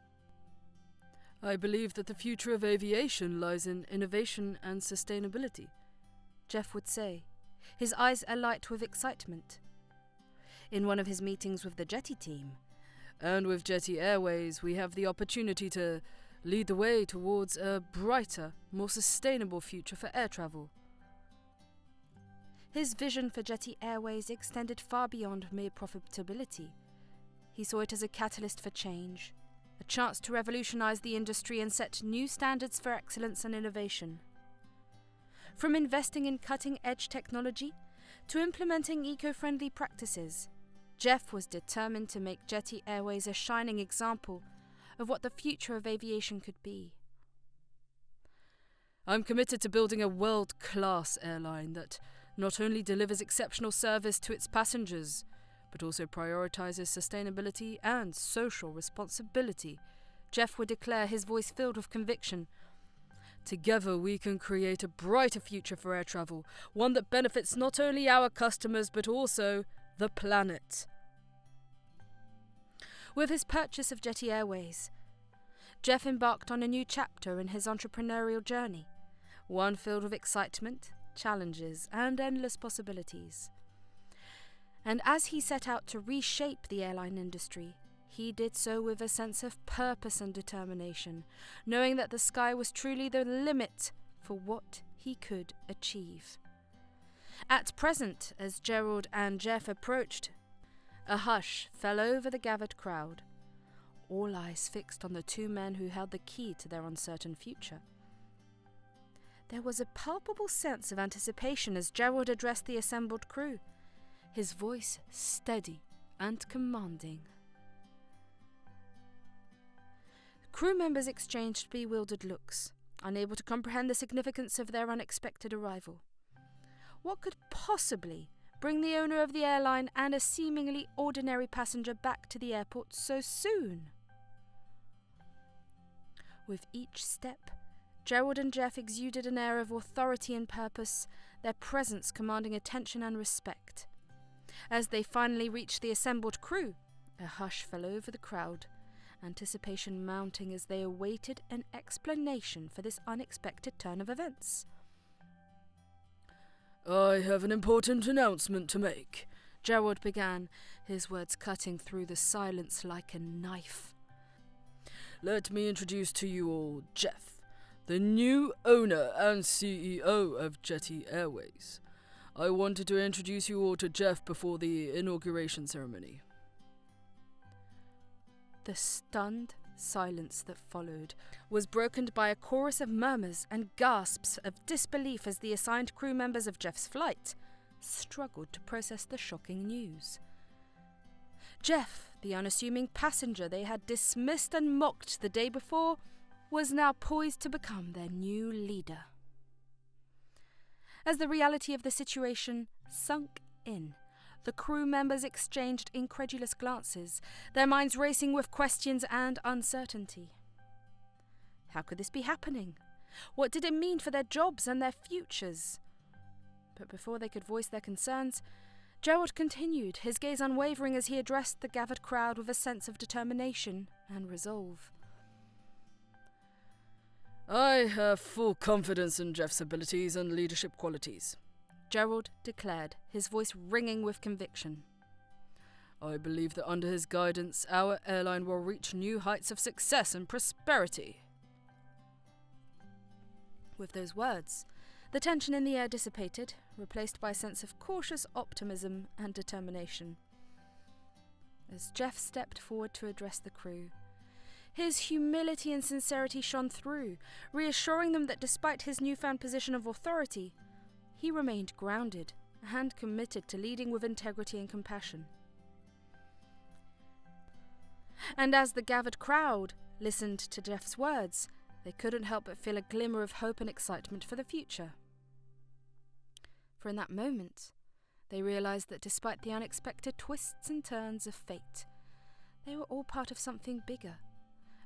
I believe that the future of aviation lies in innovation and sustainability, Jeff would say, his eyes alight with excitement. In one of his meetings with the Jetty team, and with Jetty Airways, we have the opportunity to lead the way towards a brighter, more sustainable future for air travel. His vision for Jetty Airways extended far beyond mere profitability. He saw it as a catalyst for change, a chance to revolutionize the industry and set new standards for excellence and innovation. From investing in cutting-edge technology to implementing eco-friendly practices, Jeff was determined to make Jetty Airways a shining example of what the future of aviation could be. I'm committed to building a world-class airline that not only delivers exceptional service to its passengers, but also prioritizes sustainability and social responsibility, Jeff would declare, his voice filled with conviction. Together we can create a brighter future for air travel, one that benefits not only our customers but also the planet. With his purchase of Jetty Airways, Jeff embarked on a new chapter in his entrepreneurial journey, one filled with excitement, challenges, and endless possibilities. And as he set out to reshape the airline industry, he did so with a sense of purpose and determination, knowing that the sky was truly the limit for what he could achieve. At present, as Gerald and Jeff approached, a hush fell over the gathered crowd, all eyes fixed on the two men who held the key to their uncertain future. There was a palpable sense of anticipation as Gerald addressed the assembled crew, his voice steady and commanding. Crew members exchanged bewildered looks, unable to comprehend the significance of their unexpected arrival. What could possibly bring the owner of the airline and a seemingly ordinary passenger back to the airport so soon? With each step, Gerald and Jeff exuded an air of authority and purpose, their presence commanding attention and respect. As they finally reached the assembled crew, a hush fell over the crowd, anticipation mounting as they awaited an explanation for this unexpected turn of events. I have an important announcement to make, Gerald began, his words cutting through the silence like a knife. Let me introduce to you all Jeff, the new owner and CEO of Jetty Airways. I wanted to introduce you all to Jeff before the inauguration ceremony. The stunned silence that followed was broken by a chorus of murmurs and gasps of disbelief as the assigned crew members of Jeff's flight struggled to process the shocking news. Jeff, the unassuming passenger they had dismissed and mocked the day before, was now poised to become their new leader. As the reality of the situation sunk in, the crew members exchanged incredulous glances, their minds racing with questions and uncertainty. How could this be happening? What did it mean for their jobs and their futures? But before they could voice their concerns, Gerald continued, his gaze unwavering as he addressed the gathered crowd with a sense of determination and resolve. I have full confidence in Jeff's abilities and leadership qualities, Gerald declared, his voice ringing with conviction. I believe that under his guidance, our airline will reach new heights of success and prosperity. With those words, the tension in the air dissipated, replaced by a sense of cautious optimism and determination. As Jeff stepped forward to address the crew, his humility and sincerity shone through, reassuring them that despite his newfound position of authority, he remained grounded and committed to leading with integrity and compassion. And as the gathered crowd listened to Jeff's words, they couldn't help but feel a glimmer of hope and excitement for the future. For in that moment, they realized that despite the unexpected twists and turns of fate, They were all part of something bigger.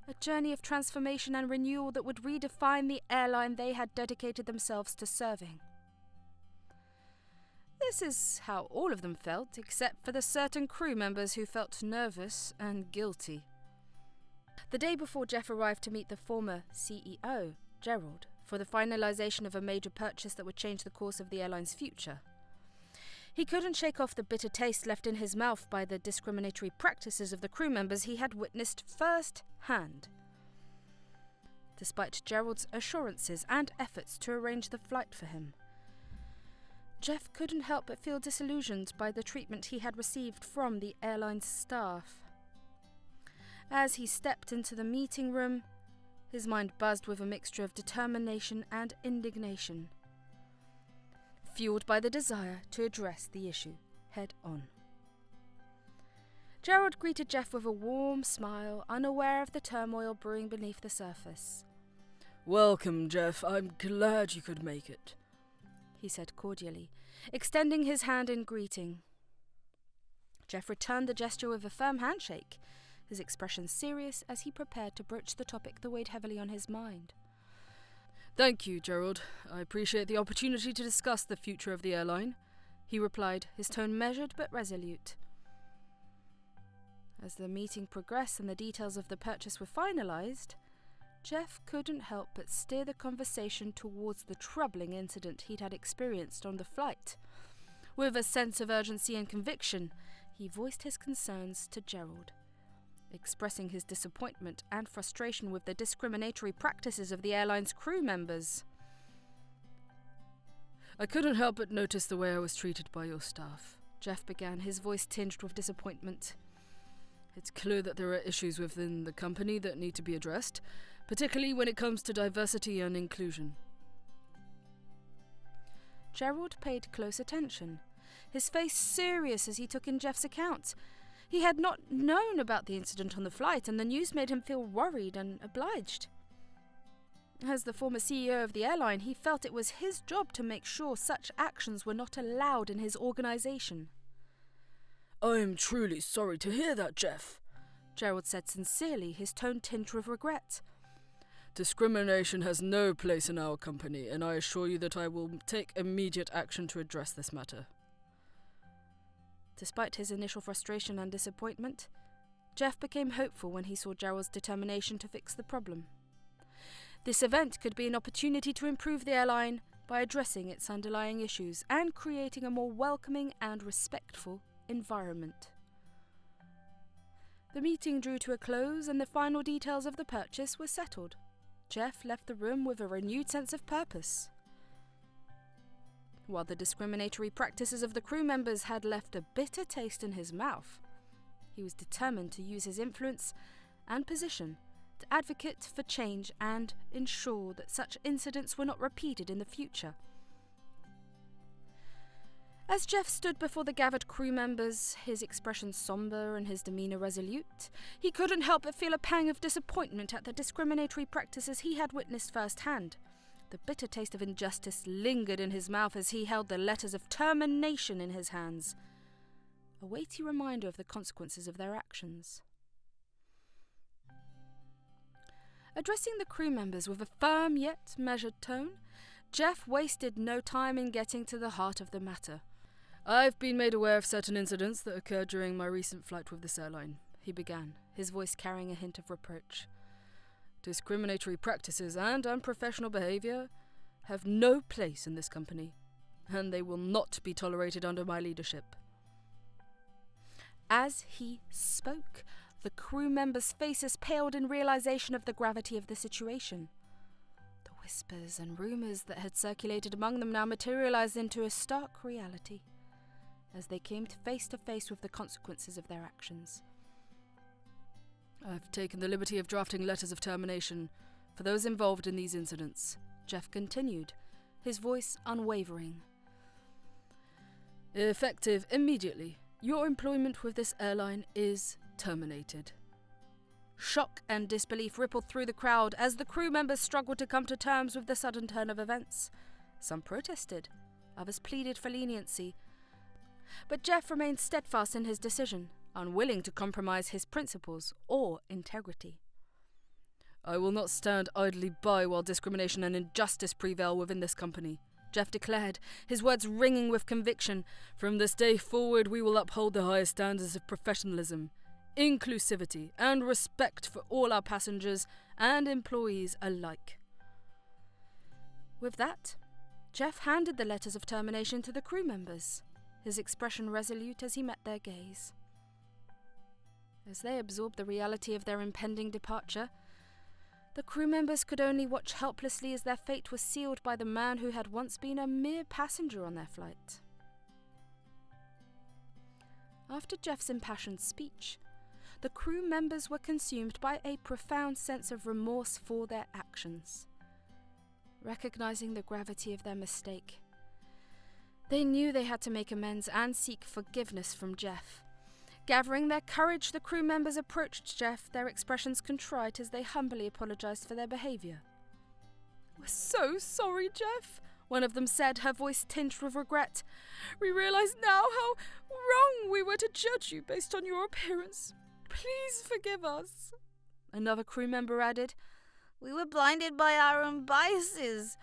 A journey of transformation and renewal that would redefine the airline they had dedicated themselves to serving. This is how all of them felt, except for the certain crew members who felt nervous and guilty. The day before Jeff arrived to meet the former CEO, Gerald, for the finalisation of a major purchase that would change the course of the airline's future, he couldn't shake off the bitter taste left in his mouth by the discriminatory practices of the crew members he had witnessed first-hand. Despite Gerald's assurances and efforts to arrange the flight for him, Jeff couldn't help but feel disillusioned by the treatment he had received from the airline's staff. As he stepped into the meeting room, his mind buzzed with a mixture of determination and indignation, fueled by the desire to address the issue head-on. Gerald greeted Jeff with a warm smile, unaware of the turmoil brewing beneath the surface. "Welcome, Jeff. I'm glad you could make it," he said cordially, extending his hand in greeting. Jeff returned the gesture with a firm handshake, his expression serious as he prepared to broach the topic that weighed heavily on his mind. "Thank you, Gerald. I appreciate the opportunity to discuss the future of the airline," he replied, his tone measured but resolute. As the meeting progressed and the details of the purchase were finalised, Jeff couldn't help but steer the conversation towards the troubling incident he'd had experienced on the flight. With a sense of urgency and conviction, he voiced his concerns to Gerald, expressing his disappointment and frustration with the discriminatory practices of the airline's crew members. "I couldn't help but notice the way I was treated by your staff," Jeff began, his voice tinged with disappointment. "It's clear that there are issues within the company that need to be addressed, particularly when it comes to diversity and inclusion." Gerald paid close attention, his face serious as he took in Jeff's account. He had not known about the incident on the flight, and the news made him feel worried and obliged. As the former CEO of the airline, he felt it was his job to make sure such actions were not allowed in his organisation. "I am truly sorry to hear that, Jeff," Gerald said sincerely, his tone tinged with regret. "Discrimination has no place in our company, and I assure you that I will take immediate action to address this matter." Despite his initial frustration and disappointment, Jeff became hopeful when he saw Gerald's determination to fix the problem. This event could be an opportunity to improve the airline by addressing its underlying issues and creating a more welcoming and respectful environment. The meeting drew to a close and the final details of the purchase were settled. Jeff left the room with a renewed sense of purpose. While the discriminatory practices of the crew members had left a bitter taste in his mouth, he was determined to use his influence and position to advocate for change and ensure that such incidents were not repeated in the future. As Jeff stood before the gathered crew members, his expression sombre and his demeanour resolute, he couldn't help but feel a pang of disappointment at the discriminatory practices he had witnessed firsthand. The bitter taste of injustice lingered in his mouth as he held the letters of termination in his hands, a weighty reminder of the consequences of their actions. Addressing the crew members with a firm yet measured tone, Jeff wasted no time in getting to the heart of the matter. "I've been made aware of certain incidents that occurred during my recent flight with this airline," he began, his voice carrying a hint of reproach. "Discriminatory practices and unprofessional behaviour have no place in this company, and they will not be tolerated under my leadership." As he spoke, the crew members' faces paled in realization of the gravity of the situation. The whispers and rumours that had circulated among them now materialized into a stark reality, as they came face to face with the consequences of their actions. "I've taken the liberty of drafting letters of termination for those involved in these incidents," Jeff continued, his voice unwavering. "Effective immediately, your employment with this airline is terminated." Shock and disbelief rippled through the crowd as the crew members struggled to come to terms with the sudden turn of events. Some protested, others pleaded for leniency, but Jeff remained steadfast in his decision, unwilling to compromise his principles or integrity. "I will not stand idly by while discrimination and injustice prevail within this company," Jeff declared, his words ringing with conviction. "From this day forward, we will uphold the highest standards of professionalism, inclusivity, and respect for all our passengers and employees alike." With that, Jeff handed the letters of termination to the crew members, his expression resolute as he met their gaze. As they absorbed the reality of their impending departure, the crew members could only watch helplessly as their fate was sealed by the man who had once been a mere passenger on their flight. After Jeff's impassioned speech, the crew members were consumed by a profound sense of remorse for their actions. Recognizing the gravity of their mistake, they knew they had to make amends and seek forgiveness from Jeff. Gathering their courage, the crew members approached Jeff, their expressions contrite as they humbly apologized for their behavior. "We're so sorry, Jeff," one of them said, her voice tinged with regret. "We realize now how wrong we were to judge you based on your appearance. Please forgive us." Another crew member added, "We were blinded by our own biases,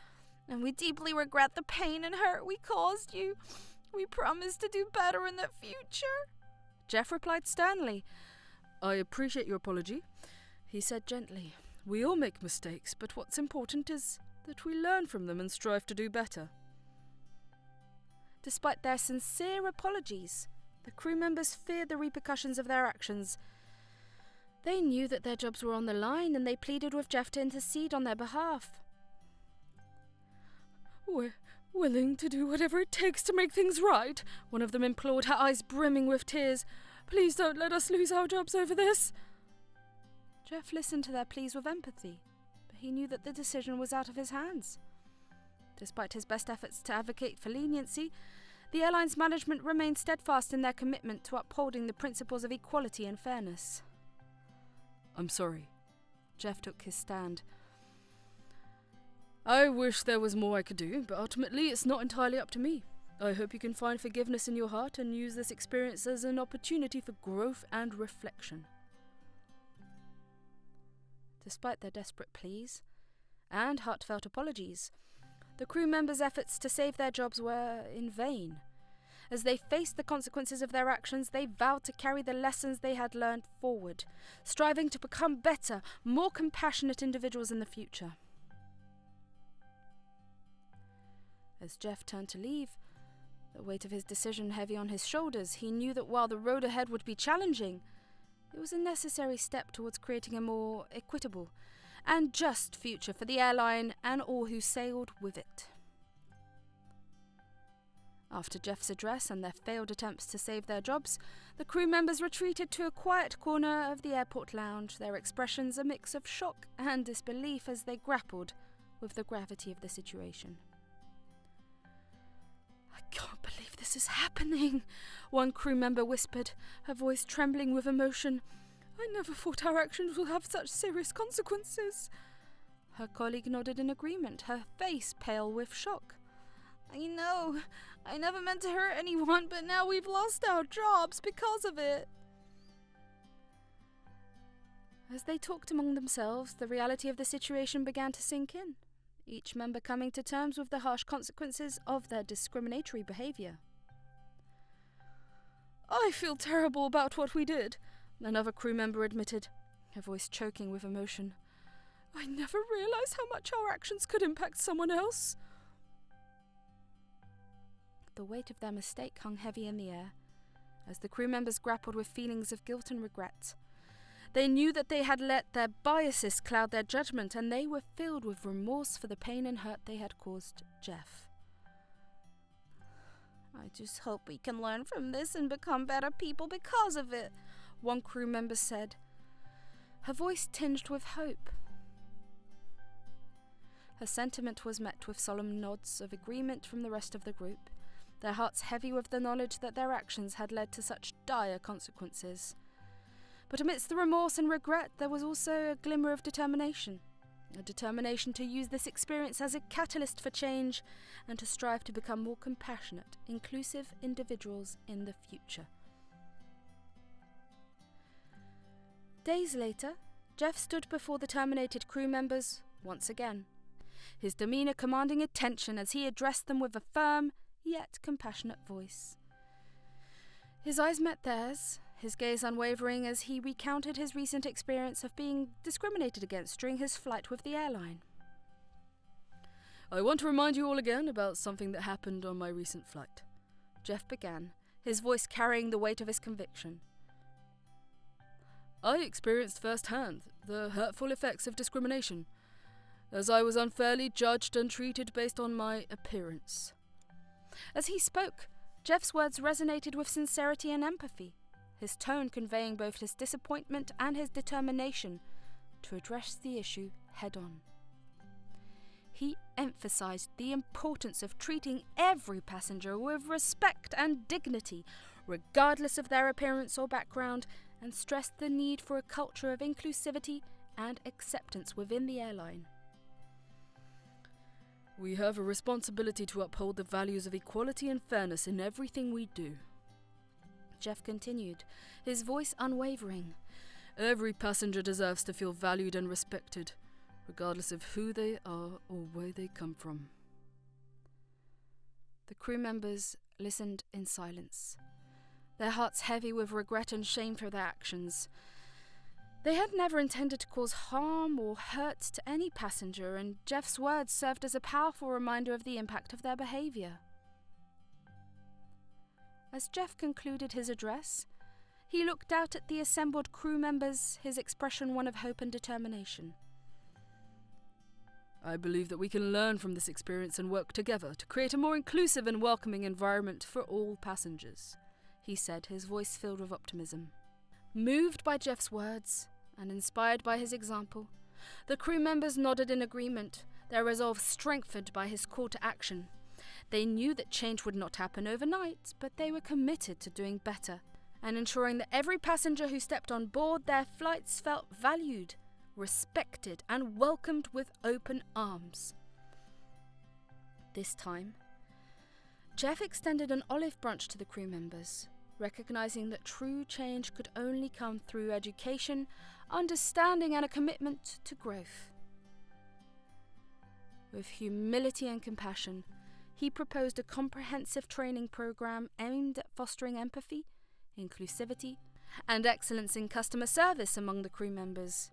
and we deeply regret the pain and hurt we caused you. We promise to do better in the future." Jeff replied sternly. "I appreciate your apology," he said gently. "We all make mistakes, but what's important is that we learn from them and strive to do better." Despite their sincere apologies, the crew members feared the repercussions of their actions. They knew that their jobs were on the line, and they pleaded with Jeff to intercede on their behalf. "We're willing to do whatever it takes to make things right," one of them implored, her eyes brimming with tears. "Please don't let us lose our jobs over this." Jeff listened to their pleas with empathy, but he knew that the decision was out of his hands. Despite his best efforts to advocate for leniency, the airline's management remained steadfast in their commitment to upholding the principles of equality and fairness. "I'm sorry." Jeff took his stand. "I wish there was more I could do, but ultimately it's not entirely up to me. I hope you can find forgiveness in your heart and use this experience as an opportunity for growth and reflection." Despite their desperate pleas and heartfelt apologies, the crew members' efforts to save their jobs were in vain. As they faced the consequences of their actions, they vowed to carry the lessons they had learned forward, striving to become better, more compassionate individuals in the future. As Jeff turned to leave, the weight of his decision heavy on his shoulders, he knew that while the road ahead would be challenging, it was a necessary step towards creating a more equitable and just future for the airline and all who sailed with it. After Jeff's address and their failed attempts to save their jobs, the crew members retreated to a quiet corner of the airport lounge, their expressions a mix of shock and disbelief as they grappled with the gravity of the situation. "I can't believe this is happening," one crew member whispered, her voice trembling with emotion. "I never thought our actions would have such serious consequences." Her colleague nodded in agreement, her face pale with shock. "I know. I never meant to hurt anyone, but now we've lost our jobs because of it." As they talked among themselves, the reality of the situation began to sink in, each member coming to terms with the harsh consequences of their discriminatory behavior. "I feel terrible about what we did," another crew member admitted, her voice choking with emotion. "I never realized how much our actions could impact someone else." The weight of their mistake hung heavy in the air, as the crew members grappled with feelings of guilt and regret. They knew that they had let their biases cloud their judgment, and they were filled with remorse for the pain and hurt they had caused Jeff. "I just hope we can learn from this and become better people because of it," one crew member said, her voice tinged with hope. Her sentiment was met with solemn nods of agreement from the rest of the group, their hearts heavy with the knowledge that their actions had led to such dire consequences. But amidst the remorse and regret, there was also a glimmer of determination, a determination to use this experience as a catalyst for change and to strive to become more compassionate, inclusive individuals in the future. Days later, Jeff stood before the terminated crew members once again, his demeanour commanding attention as he addressed them with a firm yet compassionate voice. His eyes met theirs, his gaze unwavering as he recounted his recent experience of being discriminated against during his flight with the airline. I want to remind you all again about something that happened on my recent flight. Jeff began, his voice carrying the weight of his conviction. I experienced firsthand the hurtful effects of discrimination, as I was unfairly judged and treated based on my appearance. As he spoke, Jeff's words resonated with sincerity and empathy, his tone conveying both his disappointment and his determination to address the issue head-on. He emphasized the importance of treating every passenger with respect and dignity, regardless of their appearance or background, and stressed the need for a culture of inclusivity and acceptance within the airline. We have a responsibility to uphold the values of equality and fairness in everything we do. Jeff continued, his voice unwavering. Every passenger deserves to feel valued and respected, regardless of who they are or where they come from. The crew members listened in silence, their hearts heavy with regret and shame for their actions. They had never intended to cause harm or hurt to any passenger, and Jeff's words served as a powerful reminder of the impact of their behaviour. As Jeff concluded his address, he looked out at the assembled crew members, his expression one of hope and determination. I believe that we can learn from this experience and work together to create a more inclusive and welcoming environment for all passengers, he said, his voice filled with optimism. Moved by Jeff's words, and inspired by his example, the crew members nodded in agreement, their resolve strengthened by his call to action. They knew that change would not happen overnight, but they were committed to doing better and ensuring that every passenger who stepped on board their flights felt valued, respected, and welcomed with open arms. This time, Jeff extended an olive branch to the crew members, recognizing that true change could only come through education, understanding, and a commitment to growth. With humility and compassion, he proposed a comprehensive training program aimed at fostering empathy, inclusivity, and excellence in customer service among the crew members.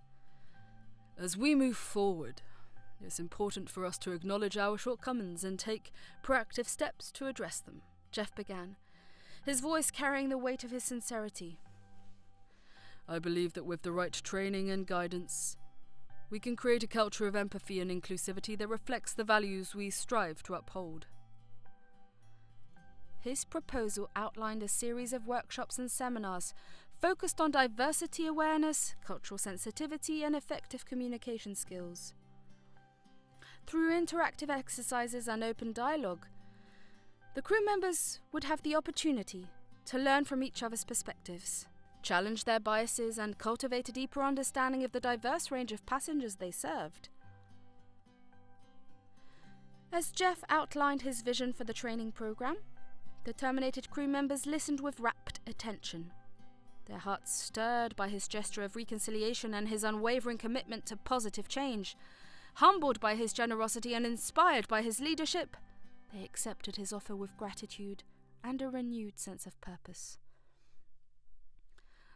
As we move forward, it's important for us to acknowledge our shortcomings and take proactive steps to address them, Jeff began, his voice carrying the weight of his sincerity. I believe that with the right training and guidance, we can create a culture of empathy and inclusivity that reflects the values we strive to uphold. His proposal outlined a series of workshops and seminars focused on diversity awareness, cultural sensitivity, and effective communication skills. Through interactive exercises and open dialogue, the crew members would have the opportunity to learn from each other's perspectives, challenge their biases, and cultivate a deeper understanding of the diverse range of passengers they served. As Jeff outlined his vision for the training program, the terminated crew members listened with rapt attention, their hearts stirred by his gesture of reconciliation and his unwavering commitment to positive change. Humbled by his generosity and inspired by his leadership, they accepted his offer with gratitude and a renewed sense of purpose.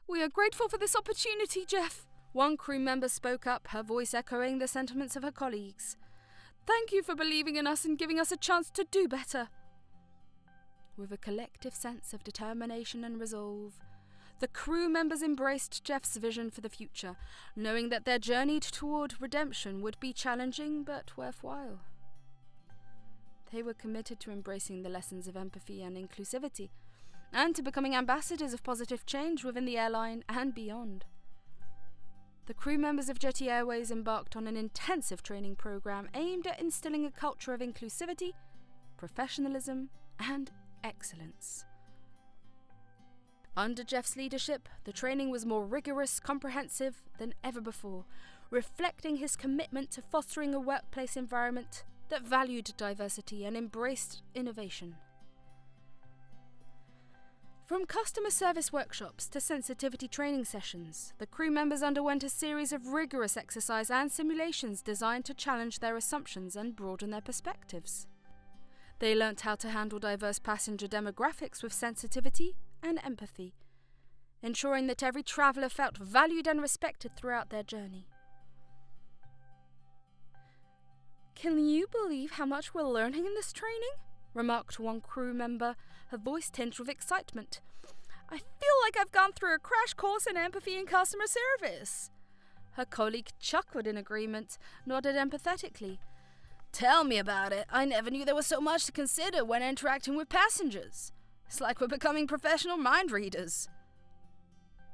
"We are grateful for this opportunity, Jeff," one crew member spoke up, her voice echoing the sentiments of her colleagues. "Thank you for believing in us and giving us a chance to do better." With a collective sense of determination and resolve, the crew members embraced Jeff's vision for the future, knowing that their journey toward redemption would be challenging but worthwhile. They were committed to embracing the lessons of empathy and inclusivity, and to becoming ambassadors of positive change within the airline and beyond. The crew members of Jetty Airways embarked on an intensive training program aimed at instilling a culture of inclusivity, professionalism, and excellence. Under Jeff's leadership, the training was more rigorous, comprehensive than ever before, reflecting his commitment to fostering a workplace environment that valued diversity and embraced innovation. From customer service workshops to sensitivity training sessions, the crew members underwent a series of rigorous exercise and simulations designed to challenge their assumptions and broaden their perspectives. They learnt how to handle diverse passenger demographics with sensitivity and empathy, ensuring that every traveller felt valued and respected throughout their journey. "Can you believe how much we're learning in this training?" remarked one crew member, her voice tinged with excitement. "I feel like I've gone through a crash course in empathy and customer service." Her colleague chuckled in agreement, nodded empathetically. "Tell me about it. I never knew there was so much to consider when interacting with passengers. It's like we're becoming professional mind readers."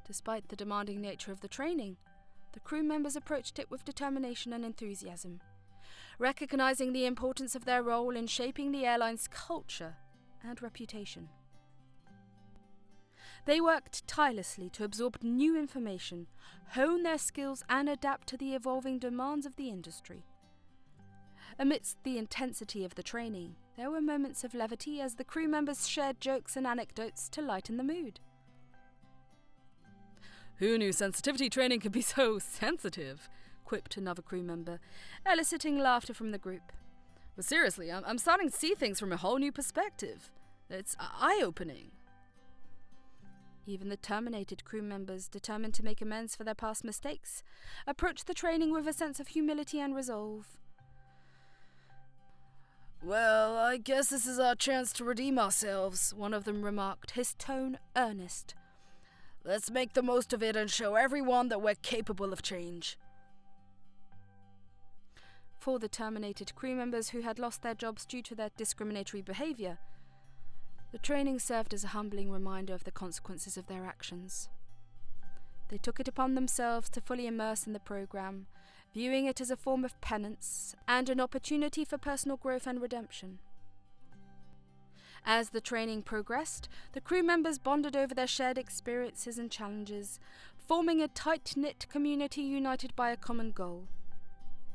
Despite the demanding nature of the training, the crew members approached it with determination and enthusiasm, recognizing the importance of their role in shaping the airline's culture and reputation. They worked tirelessly to absorb new information, hone their skills, and adapt to the evolving demands of the industry. Amidst the intensity of the training, there were moments of levity as the crew members shared jokes and anecdotes to lighten the mood. "Who knew sensitivity training could be so sensitive?" quipped another crew member, eliciting laughter from the group. "But seriously, I'm starting to see things from a whole new perspective. It's eye-opening." Even the terminated crew members, determined to make amends for their past mistakes, approached the training with a sense of humility and resolve. "Well, I guess this is our chance to redeem ourselves," one of them remarked, his tone earnest. "Let's make the most of it and show everyone that we're capable of change." For the terminated crew members who had lost their jobs due to their discriminatory behaviour, the training served as a humbling reminder of the consequences of their actions. They took it upon themselves to fully immerse in the programme, viewing it as a form of penance and an opportunity for personal growth and redemption. As the training progressed, the crew members bonded over their shared experiences and challenges, forming a tight-knit community united by a common goal.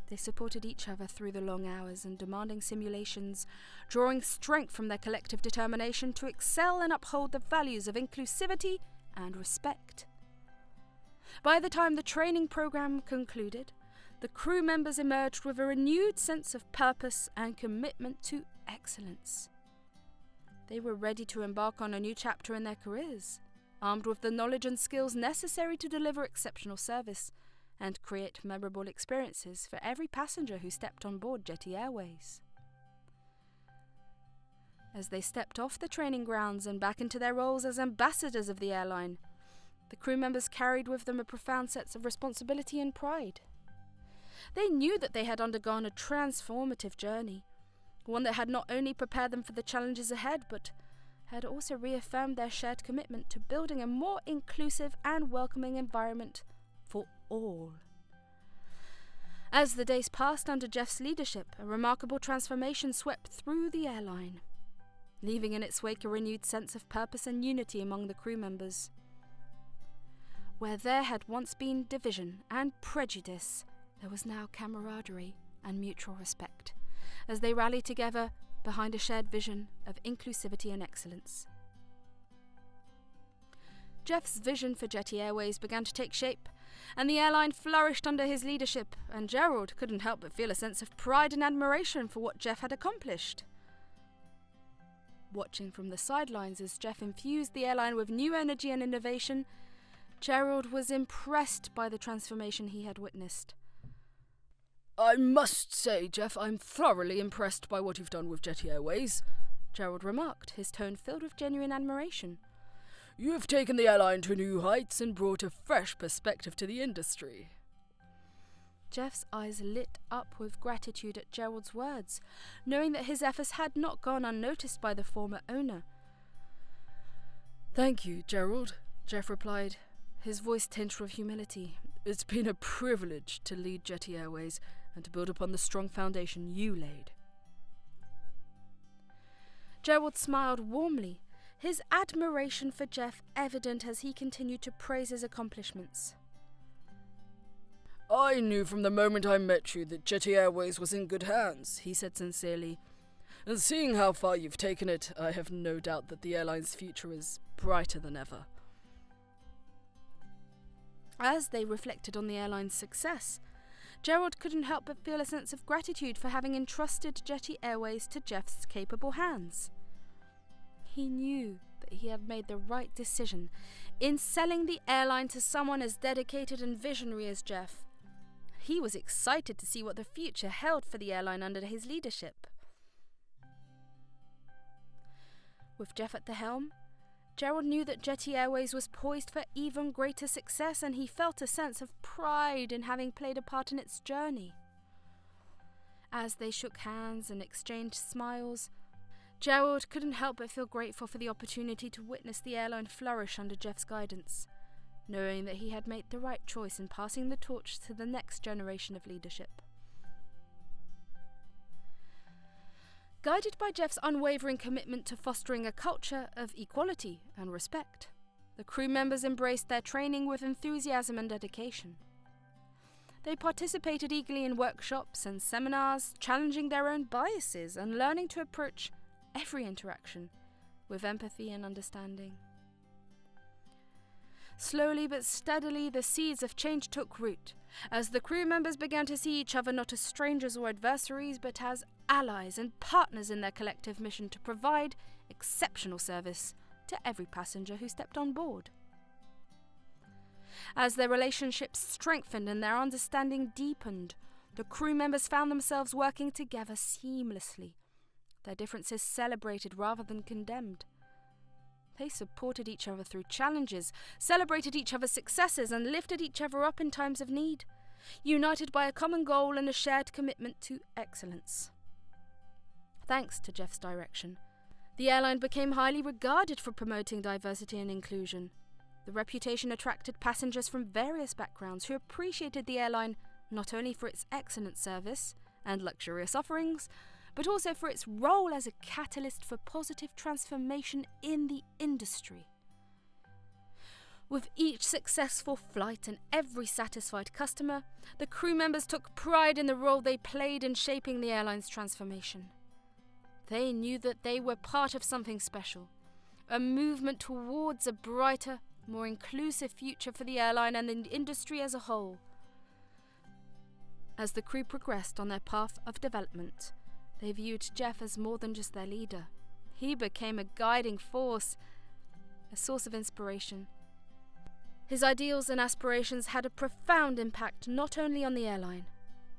They supported each other through the long hours and demanding simulations, drawing strength from their collective determination to excel and uphold the values of inclusivity and respect. By the time the training program concluded, the crew members emerged with a renewed sense of purpose and commitment to excellence. They were ready to embark on a new chapter in their careers, armed with the knowledge and skills necessary to deliver exceptional service and create memorable experiences for every passenger who stepped on board Jetty Airways. As they stepped off the training grounds and back into their roles as ambassadors of the airline, the crew members carried with them a profound sense of responsibility and pride. They knew that they had undergone a transformative journey, one that had not only prepared them for the challenges ahead, but had also reaffirmed their shared commitment to building a more inclusive and welcoming environment for all. As the days passed under Jeff's leadership, a remarkable transformation swept through the airline, leaving in its wake a renewed sense of purpose and unity among the crew members. Where there had once been division and prejudice, there was now camaraderie and mutual respect, as they rallied together behind a shared vision of inclusivity and excellence. Jeff's vision for Jetty Airways began to take shape, and the airline flourished under his leadership, and Gerald couldn't help but feel a sense of pride and admiration for what Jeff had accomplished. Watching from the sidelines as Jeff infused the airline with new energy and innovation, Gerald was impressed by the transformation he had witnessed. "I must say, Jeff, I'm thoroughly impressed by what you've done with Jetty Airways," Gerald remarked, his tone filled with genuine admiration. "You've taken the airline to new heights and brought a fresh perspective to the industry." Jeff's eyes lit up with gratitude at Gerald's words, knowing that his efforts had not gone unnoticed by the former owner. "Thank you, Gerald," Jeff replied, his voice tinged with humility. "It's been a privilege to lead Jetty Airways and to build upon the strong foundation you laid." Gerald smiled warmly, his admiration for Jeff evident as he continued to praise his accomplishments. "I knew from the moment I met you that Jetty Airways was in good hands," he said sincerely. And seeing how far you've taken it, I have no doubt that the airline's future is brighter than ever. As they reflected on the airline's success, Gerald couldn't help but feel a sense of gratitude for having entrusted Jetty Airways to Jeff's capable hands. He knew that he had made the right decision in selling the airline to someone as dedicated and visionary as Jeff. He was excited to see what the future held for the airline under his leadership. With Jeff at the helm, Gerald knew that Jetty Airways was poised for even greater success, and he felt a sense of pride in having played a part in its journey. As they shook hands and exchanged smiles, Gerald couldn't help but feel grateful for the opportunity to witness the airline flourish under Jeff's guidance, knowing that he had made the right choice in passing the torch to the next generation of leadership. Guided by Jeff's unwavering commitment to fostering a culture of equality and respect, the crew members embraced their training with enthusiasm and dedication. They participated eagerly in workshops and seminars, challenging their own biases and learning to approach every interaction with empathy and understanding. Slowly but steadily, the seeds of change took root, as the crew members began to see each other not as strangers or adversaries, but as allies and partners in their collective mission to provide exceptional service to every passenger who stepped on board. As their relationships strengthened and their understanding deepened, the crew members found themselves working together seamlessly, their differences celebrated rather than condemned. They supported each other through challenges, celebrated each other's successes, and lifted each other up in times of need, united by a common goal and a shared commitment to excellence. Thanks to Jeff's direction, the airline became highly regarded for promoting diversity and inclusion. The reputation attracted passengers from various backgrounds who appreciated the airline not only for its excellent service and luxurious offerings, but also for its role as a catalyst for positive transformation in the industry. With each successful flight and every satisfied customer, the crew members took pride in the role they played in shaping the airline's transformation. They knew that they were part of something special, a movement towards a brighter, more inclusive future for the airline and the industry as a whole. As the crew progressed on their path of development, they viewed Jeff as more than just their leader. He became a guiding force, a source of inspiration. His ideals and aspirations had a profound impact not only on the airline,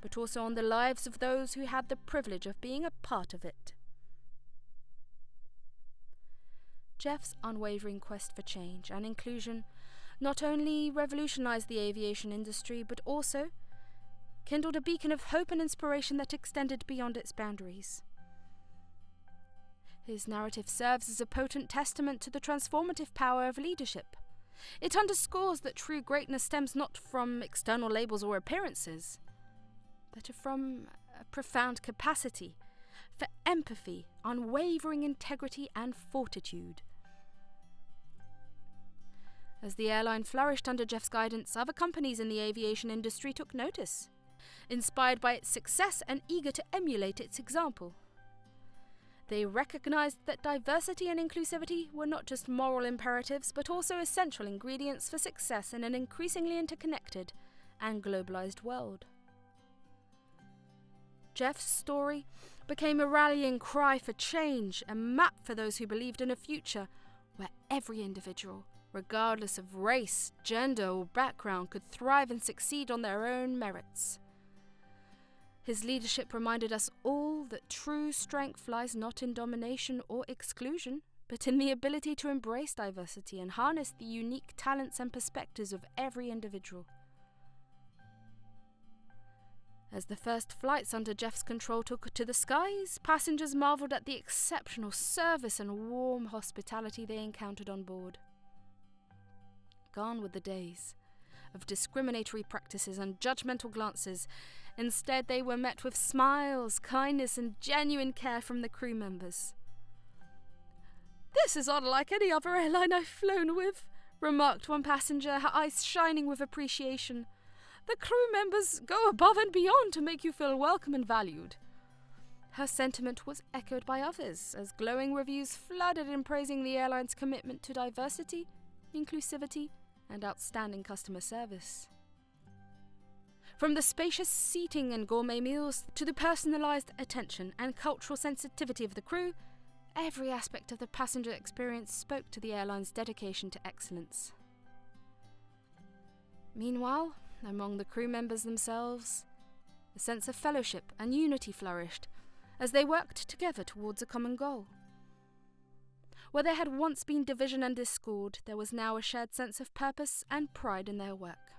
but also on the lives of those who had the privilege of being a part of it. Jeff's unwavering quest for change and inclusion not only revolutionized the aviation industry, but also kindled a beacon of hope and inspiration that extended beyond its boundaries. His narrative serves as a potent testament to the transformative power of leadership. It underscores that true greatness stems not from external labels or appearances, but from a profound capacity for empathy, unwavering integrity, and fortitude. As the airline flourished under Jeff's guidance, other companies in the aviation industry took notice, inspired by its success and eager to emulate its example. They recognized that diversity and inclusivity were not just moral imperatives, but also essential ingredients for success in an increasingly interconnected and globalized world. Jeff's story became a rallying cry for change, a map for those who believed in a future where every individual, regardless of race, gender, or background, could thrive and succeed on their own merits. His leadership reminded us all that true strength lies not in domination or exclusion, but in the ability to embrace diversity and harness the unique talents and perspectives of every individual. As the first flights under Jeff's control took to the skies, passengers marveled at the exceptional service and warm hospitality they encountered on board. Gone were the days of discriminatory practices and judgmental glances. Instead, they were met with smiles, kindness, and genuine care from the crew members. "This is unlike any other airline I've flown with," remarked one passenger, her eyes shining with appreciation. "The crew members go above and beyond to make you feel welcome and valued." Her sentiment was echoed by others, as glowing reviews flooded in praising the airline's commitment to diversity, inclusivity, and outstanding customer service. From the spacious seating and gourmet meals to the personalised attention and cultural sensitivity of the crew, every aspect of the passenger experience spoke to the airline's dedication to excellence. Meanwhile, among the crew members themselves, a sense of fellowship and unity flourished as they worked together towards a common goal. Where there had once been division and discord, there was now a shared sense of purpose and pride in their work.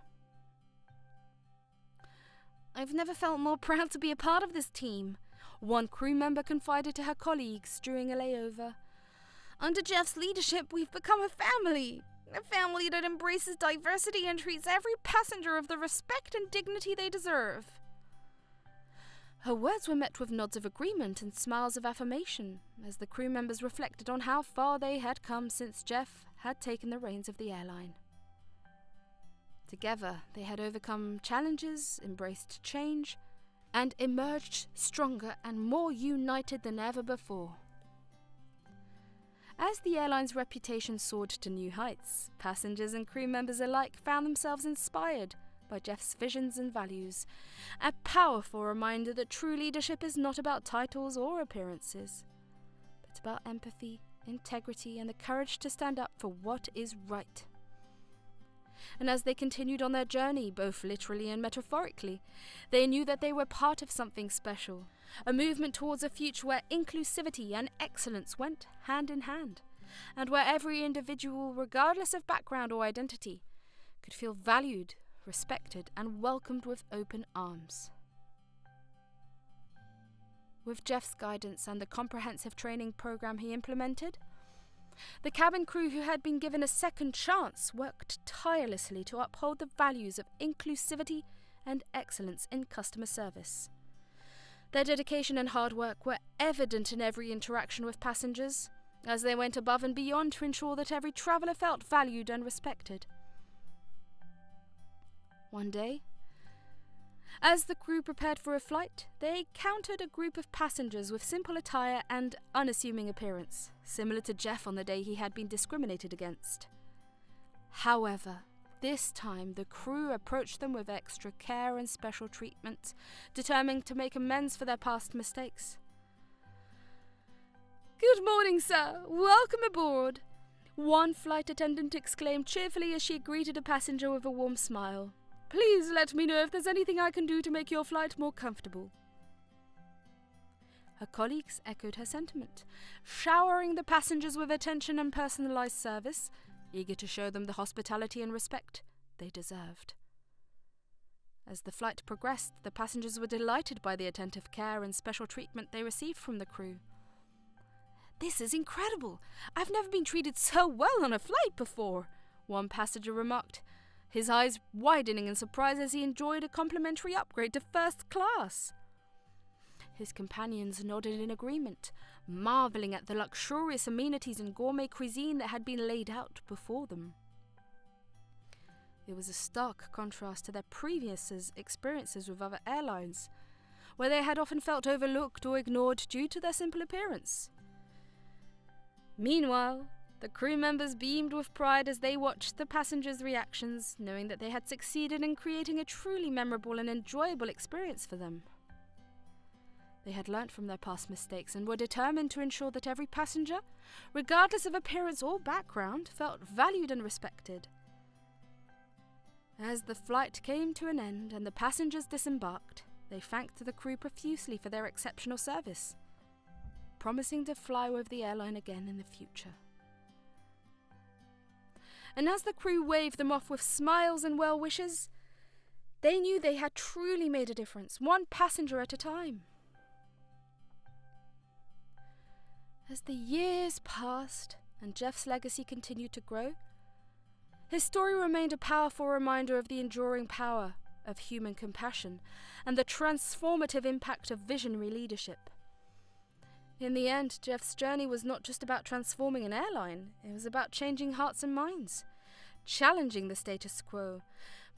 "I've never felt more proud to be a part of this team," one crew member confided to her colleagues during a layover. "Under Jeff's leadership, we've become a family that embraces diversity and treats every passenger with the respect and dignity they deserve." Her words were met with nods of agreement and smiles of affirmation as the crew members reflected on how far they had come since Jeff had taken the reins of the airline. Together, they had overcome challenges, embraced change, and emerged stronger and more united than ever before. As the airline's reputation soared to new heights, passengers and crew members alike found themselves inspired by Jeff's visions and values, a powerful reminder that true leadership is not about titles or appearances, but about empathy, integrity, and the courage to stand up for what is right. And as they continued on their journey, both literally and metaphorically, they knew that they were part of something special, a movement towards a future where inclusivity and excellence went hand in hand, and where every individual, regardless of background or identity, could feel valued, respected, and welcomed with open arms. With Jeff's guidance and the comprehensive training program he implemented, the cabin crew, who had been given a second chance, worked tirelessly to uphold the values of inclusivity and excellence in customer service. Their dedication and hard work were evident in every interaction with passengers, as they went above and beyond to ensure that every traveller felt valued and respected. One day, as the crew prepared for a flight, they encountered a group of passengers with simple attire and unassuming appearance, similar to Jeff on the day he had been discriminated against. However, this time the crew approached them with extra care and special treatment, determined to make amends for their past mistakes. "Good morning, sir. Welcome aboard," one flight attendant exclaimed cheerfully as she greeted a passenger with a warm smile. "Please let me know if there's anything I can do to make your flight more comfortable." Her colleagues echoed her sentiment, showering the passengers with attention and personalised service, eager to show them the hospitality and respect they deserved. As the flight progressed, the passengers were delighted by the attentive care and special treatment they received from the crew. "This is incredible! I've never been treated so well on a flight before," one passenger remarked, his eyes widening in surprise as he enjoyed a complimentary upgrade to first class. His companions nodded in agreement, marvelling at the luxurious amenities and gourmet cuisine that had been laid out before them. It was a stark contrast to their previous experiences with other airlines, where they had often felt overlooked or ignored due to their simple appearance. Meanwhile, the crew members beamed with pride as they watched the passengers' reactions, knowing that they had succeeded in creating a truly memorable and enjoyable experience for them. They had learnt from their past mistakes and were determined to ensure that every passenger, regardless of appearance or background, felt valued and respected. As the flight came to an end and the passengers disembarked, they thanked the crew profusely for their exceptional service, promising to fly with the airline again in the future. And as the crew waved them off with smiles and well wishes, they knew they had truly made a difference, one passenger at a time. As the years passed and Jeff's legacy continued to grow, his story remained a powerful reminder of the enduring power of human compassion and the transformative impact of visionary leadership. In the end, Jeff's journey was not just about transforming an airline, it was about changing hearts and minds, challenging the status quo,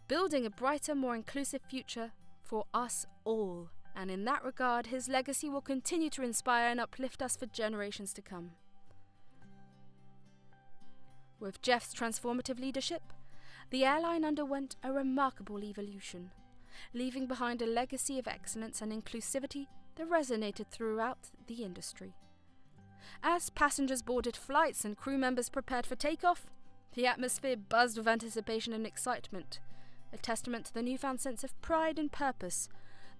building a brighter, more inclusive future for us all And in that regard, his legacy will continue to inspire and uplift us for generations to come. With Jeff's transformative leadership, the airline underwent a remarkable evolution, leaving behind a legacy of excellence and inclusivity that resonated throughout the industry. As passengers boarded flights and crew members prepared for takeoff, the atmosphere buzzed with anticipation and excitement, a testament to the newfound sense of pride and purpose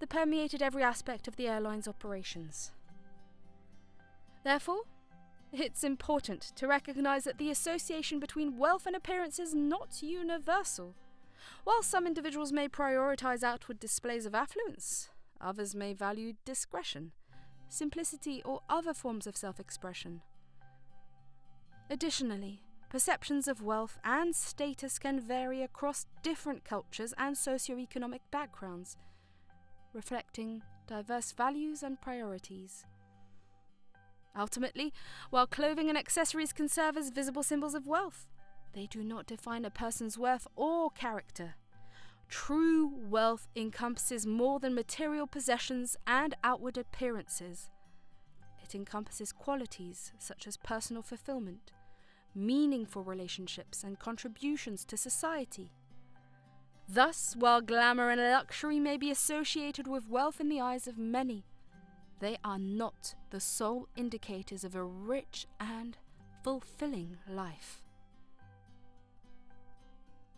that permeated every aspect of the airline's operations. Therefore, it's important to recognise that the association between wealth and appearance is not universal. While some individuals may prioritise outward displays of affluence, others may value discretion, simplicity, or other forms of self-expression. Additionally, perceptions of wealth and status can vary across different cultures and socio-economic backgrounds, reflecting diverse values and priorities. Ultimately, while clothing and accessories can serve as visible symbols of wealth, they do not define a person's worth or character. True wealth encompasses more than material possessions and outward appearances. It encompasses qualities such as personal fulfillment, meaningful relationships, and contributions to society. Thus, while glamour and luxury may be associated with wealth in the eyes of many, they are not the sole indicators of a rich and fulfilling life.